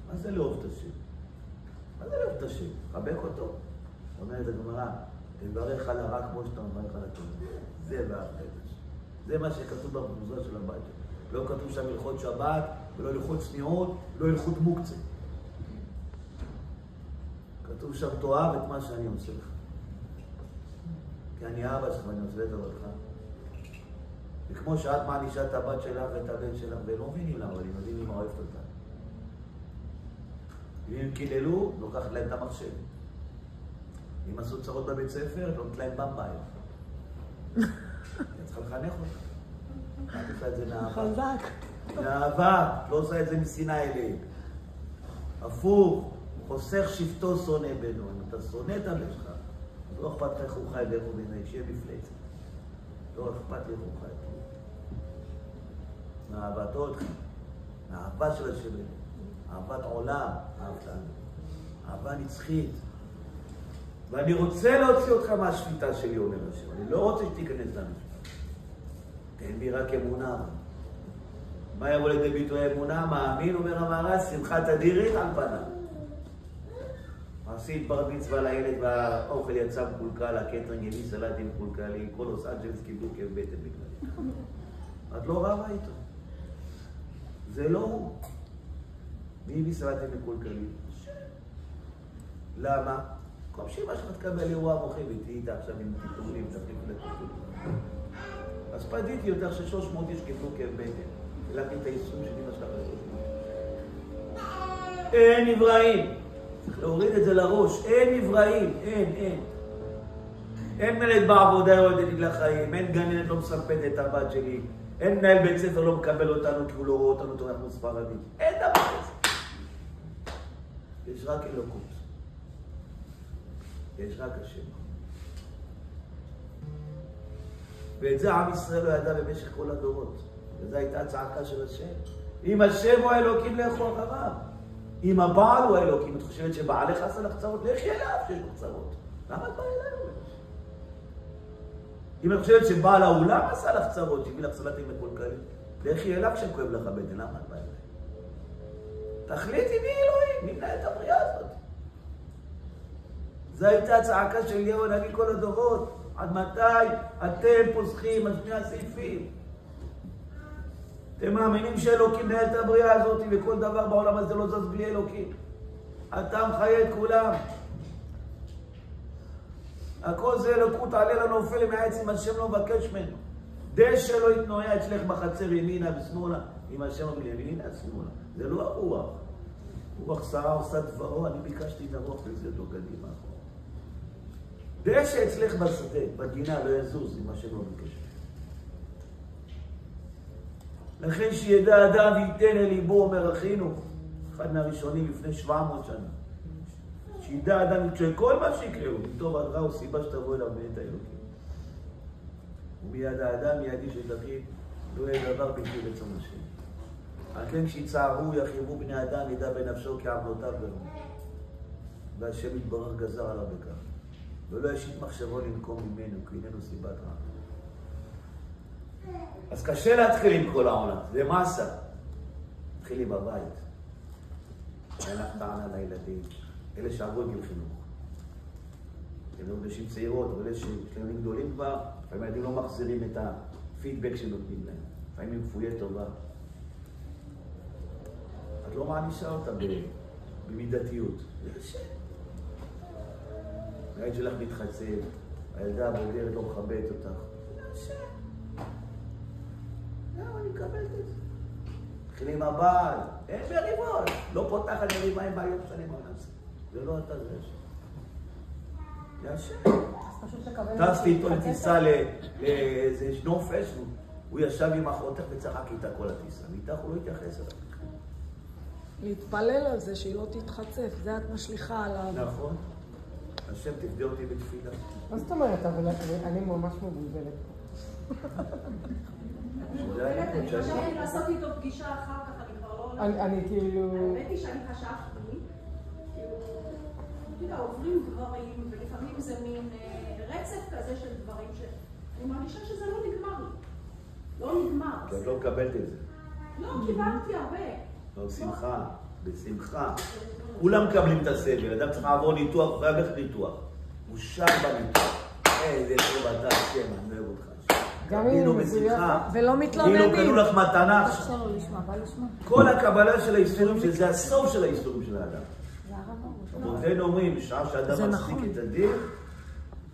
Speaker 1: מה זה לאהוב את השם? מה זה לאהוב את השם? חבק אותו? אומרת הגמרא, תברך על הרע כמו שאתה מברך על הטוב. זה ואהבת את השם. זה מה שכתוב במזוזה של הבית שלנו. לא כתוב שם הלכות שבת, ולא הלכות צניעות, לא הלכות מוקצה. כתוב שם תאהב את מה שאני עושה לך. כי אני אבא שלך ואני עושה את עבודך. וכמו שאת מענישה את הבת שלך ואת הבן שלך, והם לא מבינים למה, אבל הם יודעים אם אוהבת אותה. ואם קיללו, לוקחת להם את המחשב. אם עשו צרות בבית ספר, נותנת להם במביים. אני צריכה לחנך אותה. את עושה את זה מאהבה.
Speaker 2: חזק.
Speaker 1: מאהבה, לא עושה את זה משנאה אליהם. הפוך, חוסך שבטו שונא בנו. אם אתה שונא את הבן שלך, לא אכפת לך הוא חי דרך וביני, שיהיה מפלצת. לא אכפת לי איך הוא חי. מאהבתו אותך, מהאהבה של השם, אהבת עולם, אהבה נצחית. ואני רוצה להוציא אותך מהשפיטה שלי, אומר השם. אני לא רוצה שתיכנס למשפט. תן בי רק אמונה. מה יבוא לידי ביטוי אמונה? מאמין, אומר המהר"ל, שמחת אדירית על פניו. עשית בר מצווה לילד והאוכל יצא מקולקל, הקטרינג הביא סלטים מקולקלים, כל לוס אנג'לס קיבלו כאב בטן בגלל. את לא רבה איתו. זה לא הוא. מי הביא סלטים מקולקלים? למה? כל שאמא שלך תקבל אירוע מוחי ואיתי איתה עכשיו עם טיפולים, תחליף לטיפולים. אז פדיתי יותר ש300 איש קיבלו כאב בטן. חילקתי את היישום של אמא שלך ל300. אין נבראים. צריך להוריד את זה לראש. אין נבראים. אין. אין מנהלת בעבודה יורדת לי לחיים. אין גננת לא מספדת את הבת שלי. אין מנהל בית ספר לא מקבל אותנו כי הוא לא רואה אותנו תורך מספרדים. אין דבר כזה. יש רק אלוקות. יש רק השם. ואת זה עם ישראל לא ידע במשך כל הדורות. וזו הייתה הצעקה של השם. אם השם הוא האלוקים, לכו אחריו. אם הבעל הוא האלוקים, את חושבת שבעלך עשה לך צרות? לכי אליו שיש לו צרות. למה את באה אלינו? אם את חושבת שבעל האולם עשה לך צרות, שהביא לך סלטים מקולקלים, לכי אליו כשכואב לך בטן. למה את באה אליי? תחליטי מי אלוהים, מי מנהל את הבריאה הזאת. זו הייתה הצעקה של אליהו הנביא כל הדורות. עד מתי אתם פוסחים על שני הסעיפים? אתם מאמינים שאלוקים מנהל את הבריאה הזאת וכל דבר בעולם הזה לא זז בלי אלוקים. אתה מחיה את כולם. הכל זה אלוקות, עלה לנו נופל מהעץ אם השם לא מבקש ממנו. דשא לא יתנועע אצלך בחצר ימינה ושמאלה, אם השם אומר ימינה שמאלה. זה לא הרוח. רוח שרה עושה דברו, אני ביקשתי את הרוח וזה אותו קדימה. דשא אצלך בשדה, בגינה, לא יזוז אם השם לא מבקש. לכן שידע אדם וייתן אל ליבו, אומר אחינו, אחד מהראשונים לפני 700 שנה. שידע אדם שכל מה שיקראו, טוב על רע הוא סיבה שתבוא אליו בעת האלוקים. ומיד האדם מידי שתחיל, לא יהיה דבר בלתי רצון השם. על כן שיצערו יחייבו בני אדם ידע בנפשו כעוונותיו גרמו. והשם יתברך גזר עליו בכך. ולא ישית מחשבו לנקום ממנו, כי איננו סיבת רע. אז קשה להתחיל עם כל העולם, זה מסה. תתחילי בבית. אין לך טענה לילדים, אלה שעברו את גיל חינוך. אלה נשים צעירות, אבל יש ילדים גדולים כבר, לפעמים הילדים לא מחזירים את הפידבק שנותנים להם. לפעמים הם כפויי טובה. את לא מענישה אותה במידתיות. זה קשה. הילד שלך מתחצב, הילדה הבוגרת לא מכבדת אותך. זה קשה. אני מקבלת את זה. תחילי עם הבעל, אין מריבות. לא פותחת מריבה עם בעיות שנים על זה. זה לא אתה, זה השם. זה השם. טסתי איתו לטיסה לאיזה נופש, הוא ישב עם אחותך וצחק איתה כל הטיסה. ואיתך הוא לא התייחס אליו.
Speaker 2: להתפלל על זה שהיא לא תתחצף, זה את משליחה עליו.
Speaker 1: נכון. השם תפדה אותי בתפילה.
Speaker 3: מה זאת אומרת? אבל אני ממש מבולבלת.
Speaker 4: אני חשבתי לעשות איתו פגישה אחר כך, אני כבר לא...
Speaker 3: אני כאילו...
Speaker 4: האמת היא שאני חשבתי, כאילו, עוברים דברים, ולפעמים זה מין רצף כזה של דברים שאני מרגישה שזה לא נגמר לי. לא נגמר.
Speaker 1: כי את לא מקבלת את זה.
Speaker 4: לא, קיבלתי הרבה.
Speaker 1: לא, שמחה, בשמחה. כולם מקבלים את הסבל, אדם צריך לעבור ניתוח, הוא חייב ללכת ניתוח. הוא שר בניתוח. איזה טוב אתה השם, אני אוהב אותך.
Speaker 3: גם אם הוא
Speaker 2: בשמחה. ולא מתלוננים.
Speaker 1: כאילו קנו לך מתנה עכשיו. כל הקבלה של האיסורים, שזה הסוף של האיסורים של האדם. רבותינו אומרים, בשעה שאדם מצדיק את הדין,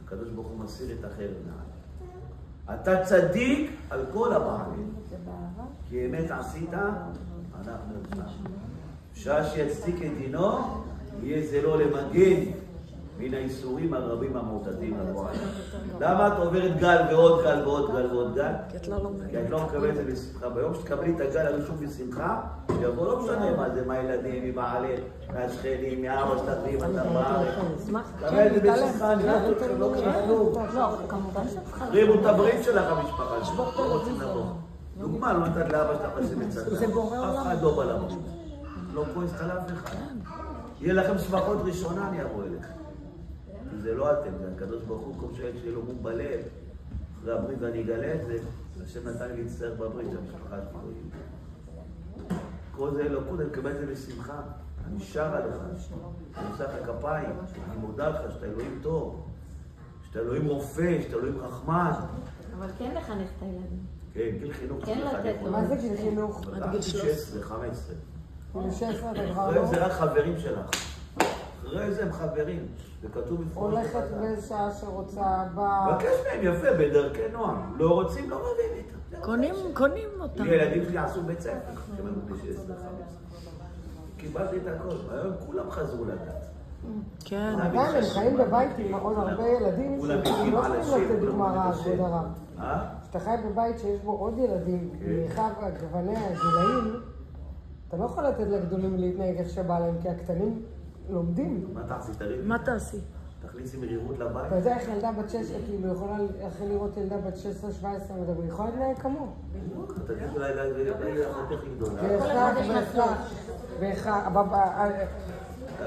Speaker 1: הקדוש ברוך הוא מסיר את החרב מעל. אתה צדיק על כל הבעלים. כי אמת עשית, אנחנו נצטרך. בשעה שיצדיק את דינו, יהיה זה לא למגן מן האיסורים הרבים המעוטטים עליי. למה את עוברת גל ועוד גל ועוד גל ועוד גל?
Speaker 2: כי את לא לומדת.
Speaker 1: כי את לא מקבלת את זה בשמחה. ביום שתקבלי את הגל הראשון בשמחה, יבוא לא משנה מה זה, מהילדים, מבעלך, מהשכנים, מהאבא שלך, מאמא בארץ. קבל את זה בשמחה, אני לא רוצה לא כלום.
Speaker 5: לא, כמובן שאת צריכה...
Speaker 1: רימו את הברית שלך המשפחה שלך, לא רוצים לבוא. דוגמה, לא נתת לאבא שלך לשים את צדק.
Speaker 2: זה בורא עולם.
Speaker 1: אף אחד לא בא לבוא. לא כועסת על אף אחד. יהיה לכם שמחות ראשונה, אני אבוא אליך. זה לא אתם, זה הקדוש ברוך הוא, כל שואל שיהיה לו מום בלב. אחרי הברית ואני אגלה את זה, השם נתן לי להצטער בברית, שהמשפחה תלויים. כל זה אלוקות, אני מקבל את זה בשמחה. אני שר עליך, אני עושה לך כפיים, אני מודה לך שאתה אלוהים טוב, שאתה אלוהים רופא, שאתה אלוהים רחמן.
Speaker 5: אבל כן לחנך את הילדים.
Speaker 1: כן, גיל חינוך.
Speaker 5: כן לתת לו.
Speaker 3: מה זה גיל חינוך?
Speaker 2: עד גיל
Speaker 1: 16, 15.
Speaker 3: גיל 16 אתה כבר
Speaker 1: אחרי
Speaker 3: לא...
Speaker 1: זה רק חברים שלך. אחרי זה הם חברים. זה כתוב בפרוש.
Speaker 3: הולכת בשעה שרוצה, באה...
Speaker 1: בקש מהם יפה, בדרכי נועם. לא רוצים, לא רבים איתם.
Speaker 2: קונים אותם.
Speaker 1: ילדים שלי עשו בית ספר, כשהם היו בני 16. קיבלתי את הכל. היום כולם חזרו לדעת.
Speaker 2: כן.
Speaker 3: עדיין הם חיים בבית עם עוד הרבה ילדים שהם לא יכולים לתת דוגמה רעה, כבוד הרב. כשאתה חי בבית שיש בו עוד ילדים, מאחיו גווני הגילאים, אתה לא יכול לתת לגדולים להתנהג איך שבא להם, כי הקטנים לומדים.
Speaker 1: מה תעשי? תריבי.
Speaker 2: מה תעשי?
Speaker 1: תכניסי מרירות לבית.
Speaker 3: אתה יודע איך ילדה בת 6, כאילו יכולה אחרי לראות ילדה בת 16-17 מדבר, יכולה להתנהג כמוה.
Speaker 1: תגידי אולי אחותך גדולה.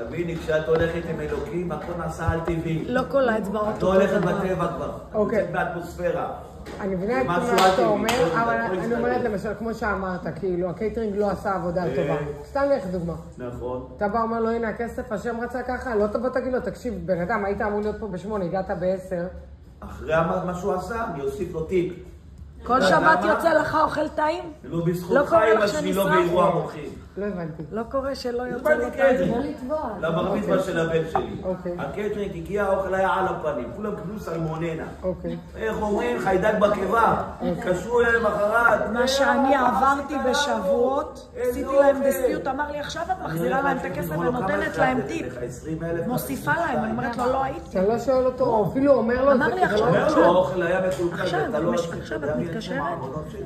Speaker 1: תביני, כשאת הולכת עם אלוקים, הכל נעשה על טבעי.
Speaker 2: לא כל האצבעות.
Speaker 1: את לא הולכת בטבע כבר.
Speaker 3: אוקיי.
Speaker 1: את באטמוספירה.
Speaker 3: אני מבינה את מה שאתה אומר, אבל אני אומרת למשל, כמו שאמרת, כאילו, הקייטרינג לא עשה עבודה טובה. סתם לך דוגמה.
Speaker 1: נכון.
Speaker 3: אתה בא אומר לו, הנה הכסף, השם רצה ככה, לא תבוא תגיד לו, תקשיב, בן אדם, היית אמור להיות פה ב8, הגעת ב10.
Speaker 1: אחרי מה שהוא עשה, אני אוסיף לו טיפ.
Speaker 2: כל שבת יוצא לך אוכל טעים?
Speaker 1: לא בזכות חיים, השני לא באירוע מוחים.
Speaker 3: לא הבנתי.
Speaker 2: לא קורה שלא יוצא
Speaker 1: הזמנתי
Speaker 2: לו טעים.
Speaker 1: קייטרינג. לבר מצווה של הבן שלי.
Speaker 3: אוקיי.
Speaker 1: הקייטרינג הגיע, האוכל היה על הפנים. כולם קיבלו סלמוננה.
Speaker 3: אוקיי.
Speaker 1: איך אומרים? חיידק בקיבה. קשרו אליהם אחרת.
Speaker 2: מה שאני עברתי בשבועות, עשיתי להם דיספיוט, אמר לי עכשיו את מחזירה להם את הכסף ונותנת להם טיפ. מוסיפה להם, אני אומרת לו לא הייתי.
Speaker 3: אתה לא שואל אותו, או אפילו אומר לו,
Speaker 2: אמר לי עכשיו,
Speaker 1: אומר לו, האוכל היה מקולקל.
Speaker 2: עכשיו את מתקשרת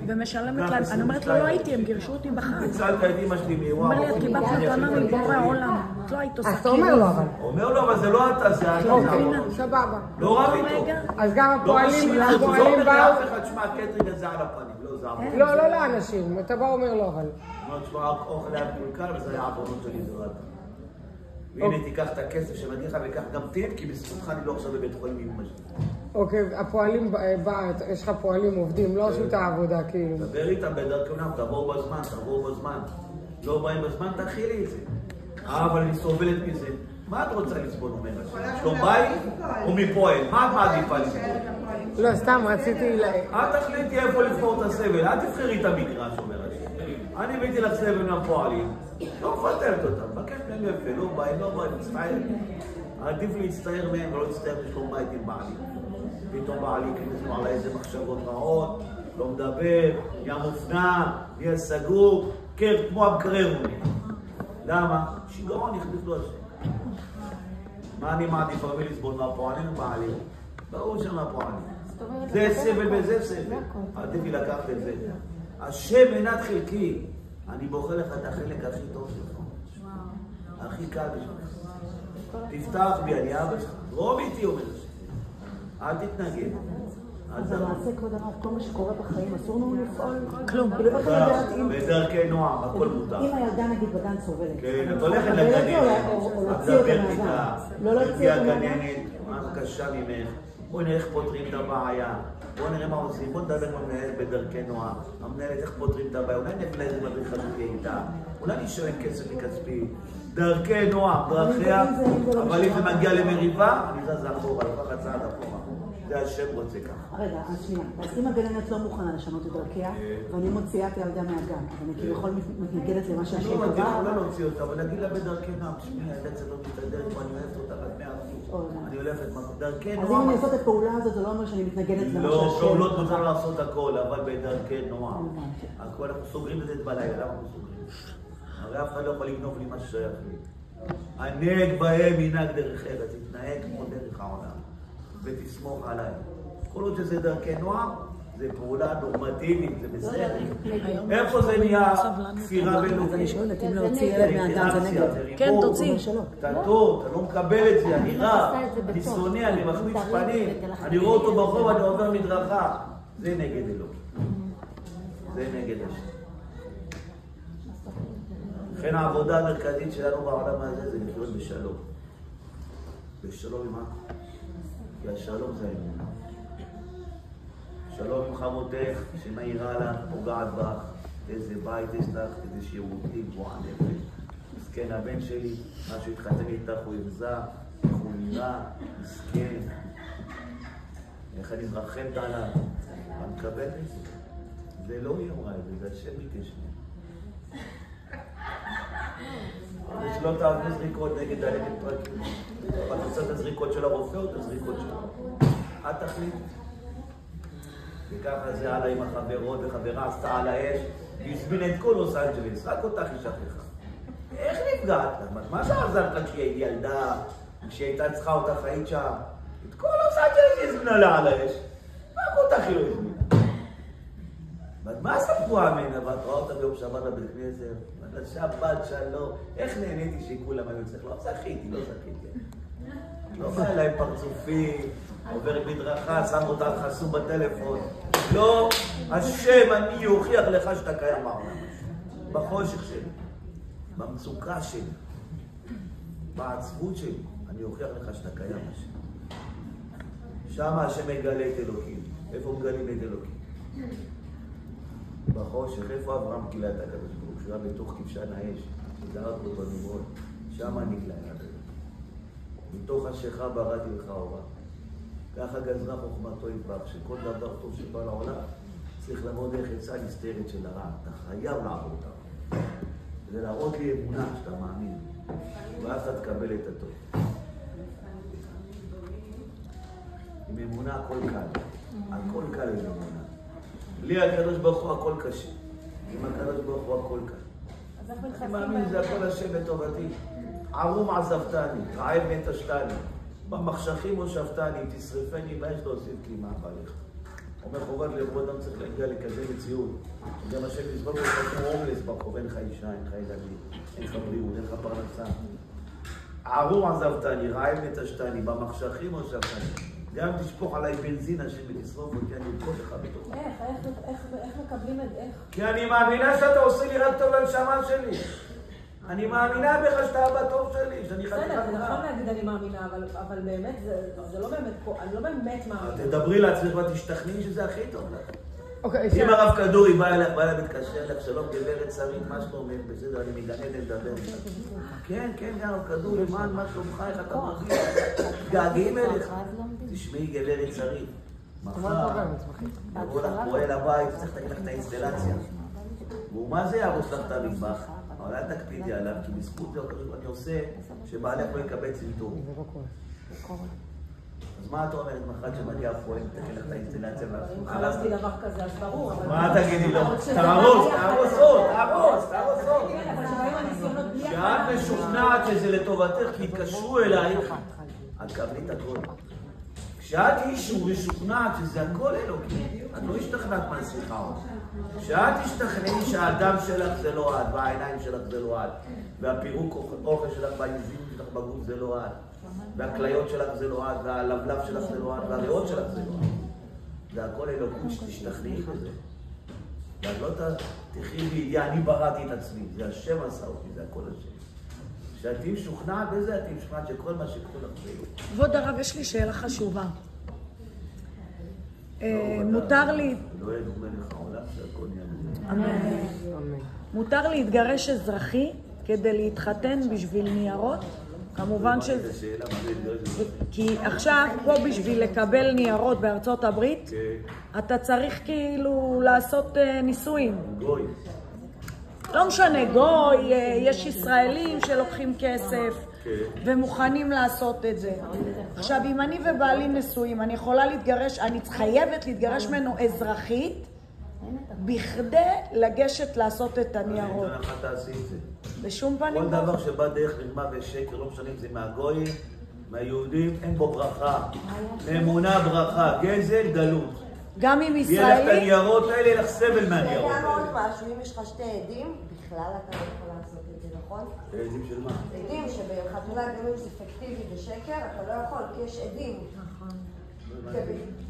Speaker 2: ומשלמת להם, אני אומרת לו לא הייתי, הם גירשו אותי בחג.
Speaker 1: הצלת את אמא שלי מאירוע.
Speaker 2: אומר לי, את קיבלת מתנה מבורא העולם. את לא היית עושה
Speaker 3: אז אתה אומר לו אבל.
Speaker 1: אומר לו, אבל זה לא אתה, זה אתה.
Speaker 3: אוקיי, סבבה.
Speaker 1: לא רב איתו.
Speaker 3: אז גם
Speaker 1: לא
Speaker 3: הפועלים
Speaker 1: משהו,
Speaker 3: באו...
Speaker 1: אף אחד, שמע, הקטרינג הזה על הפנים, לא זה עבונות.
Speaker 3: לא לאנשים, אתה בא אומר לו אבל.
Speaker 1: אמרת, שמע, האוכל היה מקולקל וזה היה עבונות שלי, זה לא אתה. והנה, תיקח את הכסף שמגיע לך וקח גם טיפ, כי בזכותך אני לא עכשיו בבית חולים עם אמא שלי.
Speaker 3: אוקיי, הפועלים יש לך פועלים עובדים, לא עשו את העבודה כאילו.
Speaker 1: דבר איתם בדרכם, תבואו בזמן. לא באים בזמן, תכילי את זה. אבל אני סובלת מזה. מה את רוצה לסבול, אומרת? שלום בית או מפועל? מה את מעדיפה לסבול?
Speaker 3: לא, סתם רציתי...
Speaker 1: את תחליטי איפה לבחור את הסבל, אל תבחרי את המגרש, אומרת. אני הבאתי לך סבל מהפועלים, לא מפתרת אותם, מבקש מהם יפה, לא באים, מצטער. עדיף להצטער מהם ולא להצטער בשלום בית עם בעלי. פתאום בעלי כנסנו עליי איזה מחשבות רעות, לא מדבר, נהיה מופנע, נהיה סגור, כמו המקרר הוא. למה? שיגרון הכניס לו השם. מה אני מעדיף הרבה לסבול מהפועלים ובעלים? ברור שמהפועלים. זה סבל וזה סבל. עדיף לי לקחת את זה. השם מנת חלקי. אני בוחר לך את החלק הכי טוב שלך. הכי קל בשבילך. תפתח בי, אני אבא שלך. רוב איתי אומר השם. אל תתנגד.
Speaker 5: אז למעשה, כבוד הרב, כל מה שקורה בחיים, אסור לנו לפעול?
Speaker 2: כלום.
Speaker 1: בדרכי נועם, הכל מותר.
Speaker 5: אם הילדה נגיד בגן סובלת.
Speaker 1: כן, את הולכת לגננת.
Speaker 5: או להוציא אותה מהגן. לא להוציא אותה מהגן.
Speaker 1: הגננת, מה קשה ממך? בואי נראה איך פותרים את הבעיה. בואי נראה מה עושים. בואי נדבר עם המנהלת בדרכי נועם. המנהלת איך פותרים את הבעיה. אולי נביא לאיזה מדריך חזוקי איתה. אולי נשלם כסף מכספי. דרכי נועם, דרכיה. אבל אם זה מגיע למריבה, אני זז אחורה, לקחת צעד אחורה. זה השם רוצה ככה.
Speaker 5: רגע, אז שנייה. אז אם הגננת לא מוכנה לשנות את דרכיה, ואני מוציאה את הילדה מהגן, אני כאילו יכול מתנגדת למה שהשם קבע.
Speaker 1: לא, אני יכולה להוציא אותה, אבל נגיד לה בדרכי נועם, תשמעי, הילדה קצת לא מתהדרת, אני אוהבת אותה עד 100%. אני הולכת, דרכי נועם.
Speaker 5: אז אם אני אעשות את הפעולה הזאת, זה לא אומר שאני מתנגדת למה שהשם...
Speaker 1: לא, פעולות מותר לעשות הכל, אבל בדרכי נועם. הכל אנחנו סוגרים את זה בלילה, למה אנחנו סוגרים? הרי אף אחד לא יכול לגנוב לי מה ששייך לי. הנהג בהם ינהג דרך ארץ, תתנהג כמו דרך העולם, ותסמוך עליי. כל עוד שזה דרכי נועם, זה פעולה נורמטיבית, זה בסדר. איפה זה נהיה כפירה בינלאומית?
Speaker 5: אני שואלת, אם להוציא ילד מהגן זה נגד.
Speaker 2: כן, תוציא.
Speaker 1: אתה טוב, אתה לא מקבל את זה, אני רע, אני שונא, אני מחמיץ פנים, אני רואה אותו ברחוב, אני עובר מדרכה. זה נגד אלוקים. זה נגד השם. לכן העבודה המרכזית שלנו בעולם הזה זה לחיות בשלום. בשלום עם הכל. כי השלום זה האמונה. שלום עם חמותך, שמאירה לך, פוגעת בך, איזה בית יש לך, איזה שירותים, גבוהה נפש. מסכן הבן שלי, מה שהתחתן איתך הוא יבזה, איך הוא נראה, מסכן. איך אני מרחמת עליו, אני מקבל את זה. זה לא היא אמרה את זה, זה השם מתיישב. ושלא תעברו זריקות נגד דלקת פרקים. אבל תוצא את הזריקות של הרופא או את הזריקות שלו. את תחליט. וככה זה הלאה עם החברות וחברה עשתה על האש, והזמין את כל לוס אנג'לס, רק אותך היא שכחה. איך נפגעת לך? מה זה עזרת לך כשהיא הייתה ילדה, כשהיא הייתה צריכה אותך היית שם? את כל לוס אנג'לס היא הזמינה לה על האש, רק אותך היא לא הזמינה. מה ספרו ממנה? ואת רואה אותה ביום שבת בבית כנסת? שבת שלום. איך נהניתי שהיא כולם היו אצלך? לא זכיתי, לא זכיתי. לא בא אליי פרצופי, עובר מדרכה, שם אותה על חסום בטלפון. לא, השם אני יוכיח לך שאתה קיים בעולם. בחושך שלי, במצוקה שלי, בעצבות שלי, אני אוכיח לך שאתה קיים השם. שם השם מגלה את אלוקים. איפה מגלים את אלוקים? בחושך, איפה אברהם גילה את הקדוש ברוך הוא? שהוא היה בתוך כבשן האש, שזרק אותו בנמרוד, שם נגלה את אלוקים. מתוך השכה בראתי לך אורה. ככה גזרה חוכמתו יתברך, שכל דבר טוב שבא לעולם צריך לעבוד דרך עצה נסתרת של הרע. אתה חייב לעבוד אותה. זה להראות לי אמונה שאתה מאמין, ואז אתה תקבל את הטוב. עם אמונה הכל קל. הכל קל עם אמונה. בלי הקדוש ברוך הוא הכל קשה. עם הקדוש ברוך הוא הכל קל. אני מאמין זה הכל השם לטובתי. ערום עזבתני, רעב נטשתני, במחשכים הושבתני, תשרפני, מה יש להוסיף קימה בעליך? אומר חובת לב, אדם צריך להגיע לכזה מציאות. גם השם לסבול לך כמו הומלס ברחוב, אין לך אישה, אין לך ילדים, אין לך בריאות, אין לך פרנסה. ערום עזבתני, רעב נטשתני, במחשכים הושבתני. גם תשפוך עליי בנזין השם ותשרוף אותי, אני אתקוד לך בתוכה.
Speaker 4: איך מקבלים את איך?
Speaker 1: כי אני מאמינה שאתה עושה לי רק טוב לנשמה שלי. אני מאמינה בך שאתה אבא טוב שלי, שאני חתיכה לך.
Speaker 4: בסדר, זה נכון להגיד אני מאמינה, אבל באמת, זה לא באמת, אני לא באמת מאמינה.
Speaker 1: תדברי לעצמך ותשתכנעי שזה הכי טוב לך.
Speaker 3: אוקיי,
Speaker 1: אם הרב כדורי בא אליך, מתקשר לך, שלום גברת שרית, מה שלומך? בסדר, אני מגנן לדבר איתך. כן, כן, הרב כדורי, מה שלומך, איך אתה מרגיש? געגעים אליך. תשמעי גברת שרית. מחר, יבוא לך פועל הבית, צריך לתקן לך את האינסטלציה. והוא מה זה יהרוס לך את המטבח? אבל אל תקפידי עליו, כי בזכות זה אני עושה שבעלך לא יקבל צנתור. אז מה אתה אומרת מחרת שמגיע הפועל, תקן לך את האינסטלציה
Speaker 4: אם חלמתי דבר כזה, אז ברור.
Speaker 1: מה תגידי לו? תהרוס עוד. כשאת משוכנעת שזה לטובתך, כי התקשרו אלייך, את קבלי את הכל. כשאת אישו משוכנעת שזה הכל אלוקי, את לא השתכנעת מהשיחה עוד. כשאת תשתכנעי שהאדם שלך זה לא את, והעיניים שלך זה לא את, והפירוק אוכל שלך והיוזים שלך בגוף זה לא את, והכליות שלך זה לא את, והלבלב שלך זה לא את, והריאות שלך זה לא את. זה הכל אלוקות שתשתכנעי בזה. ואת לא תחי בידיעה, אני בראתי את עצמי, זה השם עשה אותי, זה הכל השם. כשאת משוכנעת בזה, את משוכנעת שכל מה שקורה לך זה לא.
Speaker 2: כבוד הרב, יש לי שאלה חשובה. מותר לי...
Speaker 1: לא יהיה דומה לך העולם שהכל נהיה.
Speaker 2: אמן. מותר להתגרש אזרחי כדי להתחתן בשביל ניירות? כמובן ש... כי עכשיו, פה בשביל לקבל ניירות בארצות הברית, אתה צריך כאילו לעשות נישואים.
Speaker 1: גוי.
Speaker 2: לא משנה, גוי, יש ישראלים שלוקחים כסף ומוכנים לעשות את זה. עכשיו, אם אני ובעלי נשואים, אני יכולה להתגרש, אני חייבת להתגרש ממנו אזרחית, בכדי לגשת לעשות את הניירות.
Speaker 1: אני איך תעשי את זה.
Speaker 2: בשום פנים.
Speaker 1: כל דבר שבא דרך מרמה ושקר, לא משנה אם זה מהגויים, מהיהודים, אין בו ברכה. אמונה ברכה, גזל, גלות.
Speaker 2: גם עם
Speaker 1: יהיה לך את
Speaker 2: ישראלי?
Speaker 1: הניירות האלה, יהיה לך סבל מהניירות
Speaker 6: וגם עוד
Speaker 1: האלה.
Speaker 6: משהו, אם יש לך שתי עדים, בכלל אתה לא יכול לעשות את זה, נכון?
Speaker 1: עדים של מה?
Speaker 6: עדים שבחתונה גם אם זה פיקטיבי ושקר, אתה לא יכול, כי יש עדים.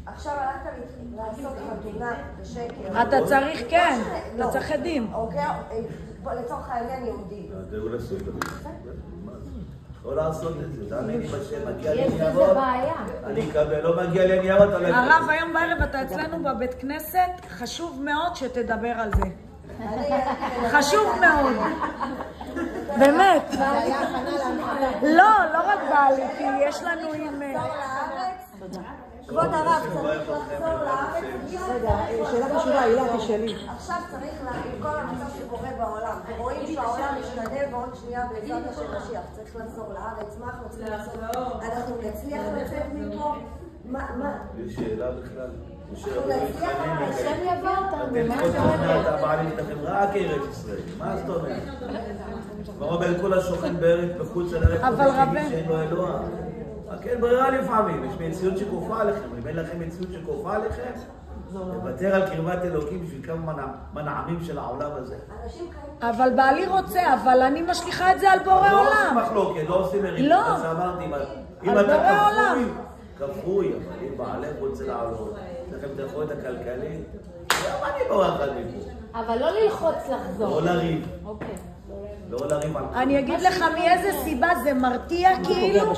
Speaker 6: עכשיו הלכת לעשות חתונה בשקר.
Speaker 2: אתה צריך, כן, אתה צריך עדים.
Speaker 6: אוקיי, לצורך העניין יהודי.
Speaker 1: לא לעשות את זה, תאמיני בשם, מגיע לי ניירות, אני אקבל, לא מגיע לי ניירות, אבל...
Speaker 2: הרב, היום בערב אתה אצלנו בבית כנסת, חשוב מאוד שתדבר על זה. חשוב מאוד. באמת. לא, לא רק בעלי, כי יש לנו עם...
Speaker 6: כבוד הרב, צריך לחזור לארץ.
Speaker 5: רגע, שאלה חשובה, הילה, תשאלי.
Speaker 6: עכשיו צריך, עם כל המצב שקורה בעולם, ורואים שהעולם משתנה ועוד שנייה בעזרת השם משיח, צריך לחזור לארץ, מה אנחנו צריכים לעשות? אנחנו נצליח לצאת מפה? מה?
Speaker 1: יש שאלה בכלל.
Speaker 6: אנחנו נצליח, השם יבוא אותנו.
Speaker 1: אתם כל תוכנת הבעלים שלכם רק ארץ ישראל. מה זאת אומרת? ורוב כל השוכן בארץ בחוץ על הארץ,
Speaker 2: אבל רבן.
Speaker 1: שאין לו אלוה. כן, ברירה לפעמים, יש מציאות שכופה עליכם, אם אין לכם מציאות שכופה עליכם, לוותר על קרבת אלוקים בשביל כמה מנעמים של העולם הזה.
Speaker 2: אבל בעלי רוצה, אבל אני משליחה את זה על בורא
Speaker 1: לא עושים
Speaker 2: עולם.
Speaker 1: מחלוקת, לא עושים מריבות.
Speaker 2: לא.
Speaker 1: אז אמרתי, אם
Speaker 2: על בורא
Speaker 1: אתה
Speaker 2: עולם.
Speaker 1: כפוי, אבל אם בעלך רוצה לעלות, לכם את היכולת הכלכלית, גם אני בורחת מפה.
Speaker 7: אבל לא ללחוץ לחזור.
Speaker 1: לא לריב.
Speaker 7: אוקיי.
Speaker 1: לא לריב על...
Speaker 2: אני אגיד לך מאיזה סיבה זה מרתיע כאילו.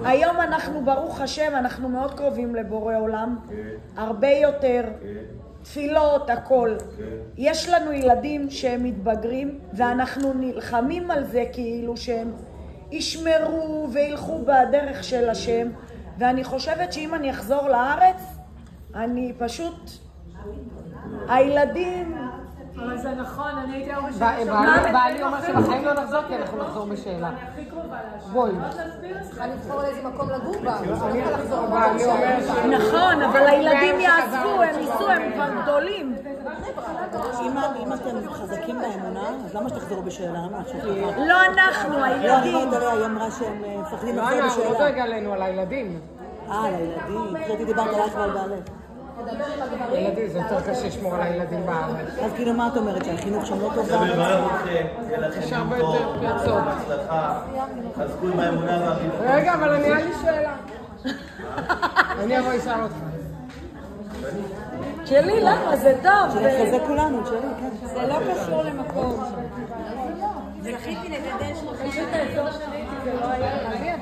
Speaker 2: היום אנחנו, ברוך השם, אנחנו מאוד קרובים לבורא עולם. הרבה יותר. תפילות, הכל. יש לנו ילדים שהם מתבגרים, ואנחנו נלחמים על זה כאילו שהם ישמרו וילכו בדרך של השם. ואני חושבת שאם אני אחזור לארץ, אני פשוט... הילדים...
Speaker 7: אבל זה נכון, אני הייתי הרבה
Speaker 3: בעלי אומר שבחיים לא נחזור, כי אנחנו נחזור בשאלה. בואי.
Speaker 6: צריכה לבחור לאיזה מקום לגור בה.
Speaker 3: בעלי אומר ש...
Speaker 2: נכון, אבל הילדים יעזבו, הם ייסעו, הם כבר גדולים.
Speaker 5: אם אתם חזקים באמונה, אז למה שתחזרו בשאלה?
Speaker 2: לא אנחנו,
Speaker 5: לא,
Speaker 2: הילדים.
Speaker 5: אני יודעת עליה, היא אמרה שהם מפחדים
Speaker 3: לא,
Speaker 5: לחזור
Speaker 3: אנחנו עוד
Speaker 5: בשאלה.
Speaker 3: רגע עלינו, על הילדים.
Speaker 5: על הילדים. חשבתי דיברת עלייך ועל בעלך.
Speaker 3: ילדים, זה יותר קשה לשמור על הילדים בארץ.
Speaker 5: אז כאילו מה את אומרת? שהחינוך שם לא טוב
Speaker 1: זה
Speaker 5: בארץ?
Speaker 1: מברך אתכם, יהיה לכם
Speaker 3: הרבה
Speaker 1: טוב,
Speaker 3: יותר פרצות.
Speaker 1: בהצלחה, חזקו עם האמונה והביטחון.
Speaker 3: רגע, אבל אני היה לי שאלה. אני אבוא אשאל אותך.
Speaker 2: שלי, למה? זה טוב.
Speaker 5: זה כולנו, שלי, כן.
Speaker 2: זה לא קשור למקום.
Speaker 6: זכיתי לגדל שלושה.
Speaker 2: פשוט האזור שלי, זה לא היה...